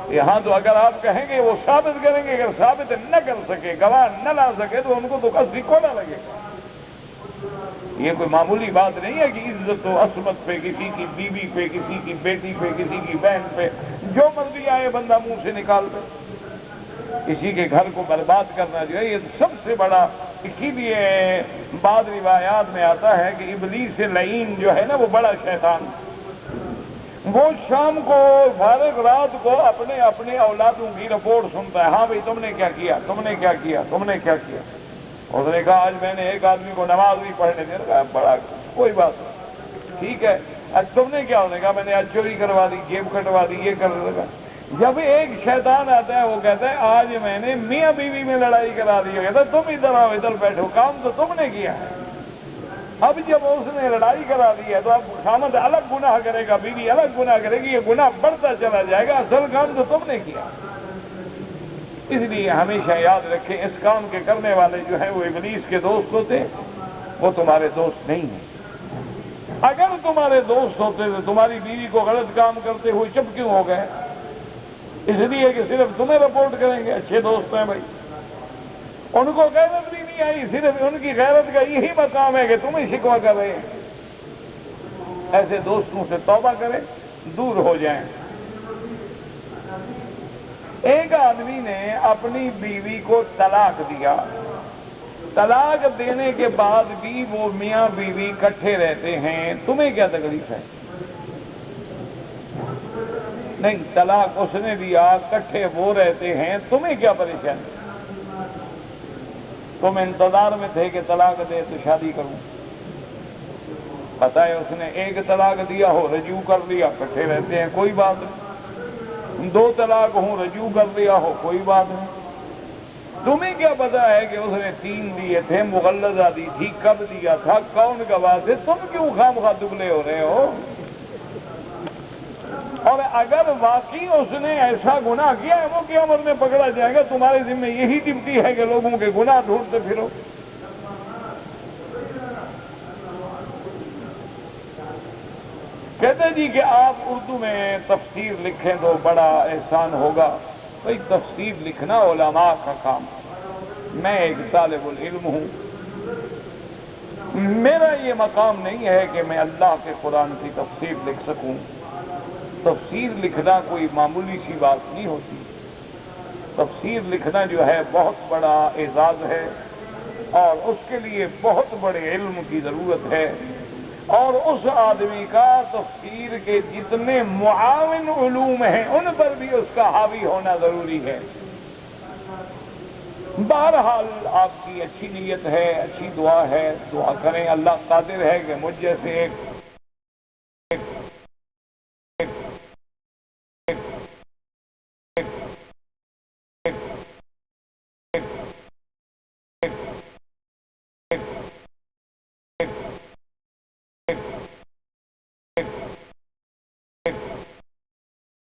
یہاں تو اگر آپ کہیں گے وہ ثابت کریں گے، اگر ثابت نہ کر سکے، گواہ نہ لا سکے، تو ان کو تو قصدی کوڑا لگے گا۔ یہ کوئی معمولی بات نہیں ہے کہ عزت و عصمت پہ، کسی کی بیوی پہ، کسی کی بیٹی پہ، کسی کی بہن پہ جو مرضی آئے بندہ منہ سے نکال دے، کسی کے گھر کو برباد کرنا جو ہے یہ سب سے بڑا۔ اسی لیے بعض روایات میں آتا ہے کہ ابلیس لعین جو ہے نا وہ بڑا شیطان، وہ شام کو فارغ رات کو اپنے اولادوں کی رپورٹ سنتا ہے، ہاں بھائی تم نے کیا کیا، تم نے کیا کیا، تم نے کیا کیا۔ اس نے کہا آج میں نے ایک آدمی کو نماز بھی پڑھنے دیا، کہا بڑا کوئی بات نہیں، ٹھیک ہے، آج تم نے کیا؟ اس نے کہا میں نے آج چوری کروا دی، جیب کٹوا دی، یہ کر لگا۔ جب ایک شیطان آتا ہے وہ کہتا ہے آج میں نے میاں بیوی میں لڑائی کرا دی، کہتا ہے تم ادھر آؤ، ادھر بیٹھو، کام تو تم نے کیا ہے۔ اب جب اس نے لڑائی کرا دی ہے تو اب خامد الگ گناہ کرے گا، بیوی الگ گناہ کرے گی، یہ گناہ بڑھتا چلا جائے گا، اصل کام تو تم نے کیا۔ اس لیے ہمیشہ یاد رکھیں اس کام کے کرنے والے جو ہیں وہ ابلیس کے دوست ہوتے، وہ تمہارے دوست نہیں ہیں۔ اگر تمہارے دوست ہوتے تو تمہاری بیوی کو غلط کام کرتے ہوئے چپ کیوں ہو گئے؟ اس لیے کہ صرف تمہیں رپورٹ کریں گے، اچھے دوست ہیں بھائی، ان کو غیرت بھی نہیں آئی، صرف ان کی غیرت کا یہی مقام ہے کہ تمہیں شکوہ کر رہے ہیں۔ ایسے دوستوں سے توبہ کریں، دور ہو جائیں۔ ایک آدمی نے اپنی بیوی کو طلاق دیا، طلاق دینے کے بعد بھی وہ میاں بیوی کٹھے رہتے ہیں، تمہیں کیا تکلیف ہے؟ نہیں، طلاق اس نے دیا، کٹھے وہ رہتے ہیں، تمہیں کیا پریشانی؟ تم انتظار میں تھے کہ طلاق دے تو شادی کروں، پتہ ہے اس نے ایک طلاق دیا ہو، رجوع کر لیا، کٹھے رہتے ہیں، کوئی بات نہیں، 2 طلاق ہوں، رجوع کر لیا ہو، کوئی بات نہیں۔ تمہیں کیا پتا ہے کہ اس نے 3 دیے تھے، مغلظہ دی تھی، کب دیا تھا، کون گواہ تھے؟ تم کیوں خام خواہ دبلے ہو رہے ہو؟ اور اگر واقعی اس نے ایسا گناہ کیا ہے وہ قیامت میں پکڑا جائے گا، تمہارے ذمہ یہی ڈیوٹی ہے کہ لوگوں کے گناہ ڈھونڈتے پھرو۔ کہتے جی کہ آپ اردو میں تفسیر لکھیں تو بڑا احسان ہوگا۔ بھائی تفسیر لکھنا علماء کا کام، میں ایک طالب العلم ہوں، میرا یہ مقام نہیں ہے کہ میں اللہ کے قرآن کی تفسیر لکھ سکوں۔ تفسیر لکھنا کوئی معمولی سی بات نہیں ہوتی، تفسیر لکھنا جو ہے بہت بڑا اعزاز ہے، اور اس کے لیے بہت بڑے علم کی ضرورت ہے، اور اس آدمی کا تفسیر کے جتنے معاون علوم ہیں ان پر بھی اس کا حاوی ہونا ضروری ہے۔ بہرحال آپ کی اچھی نیت ہے، اچھی دعا ہے، دعا کریں، اللہ قادر ہے کہ مجھ جیسے ایک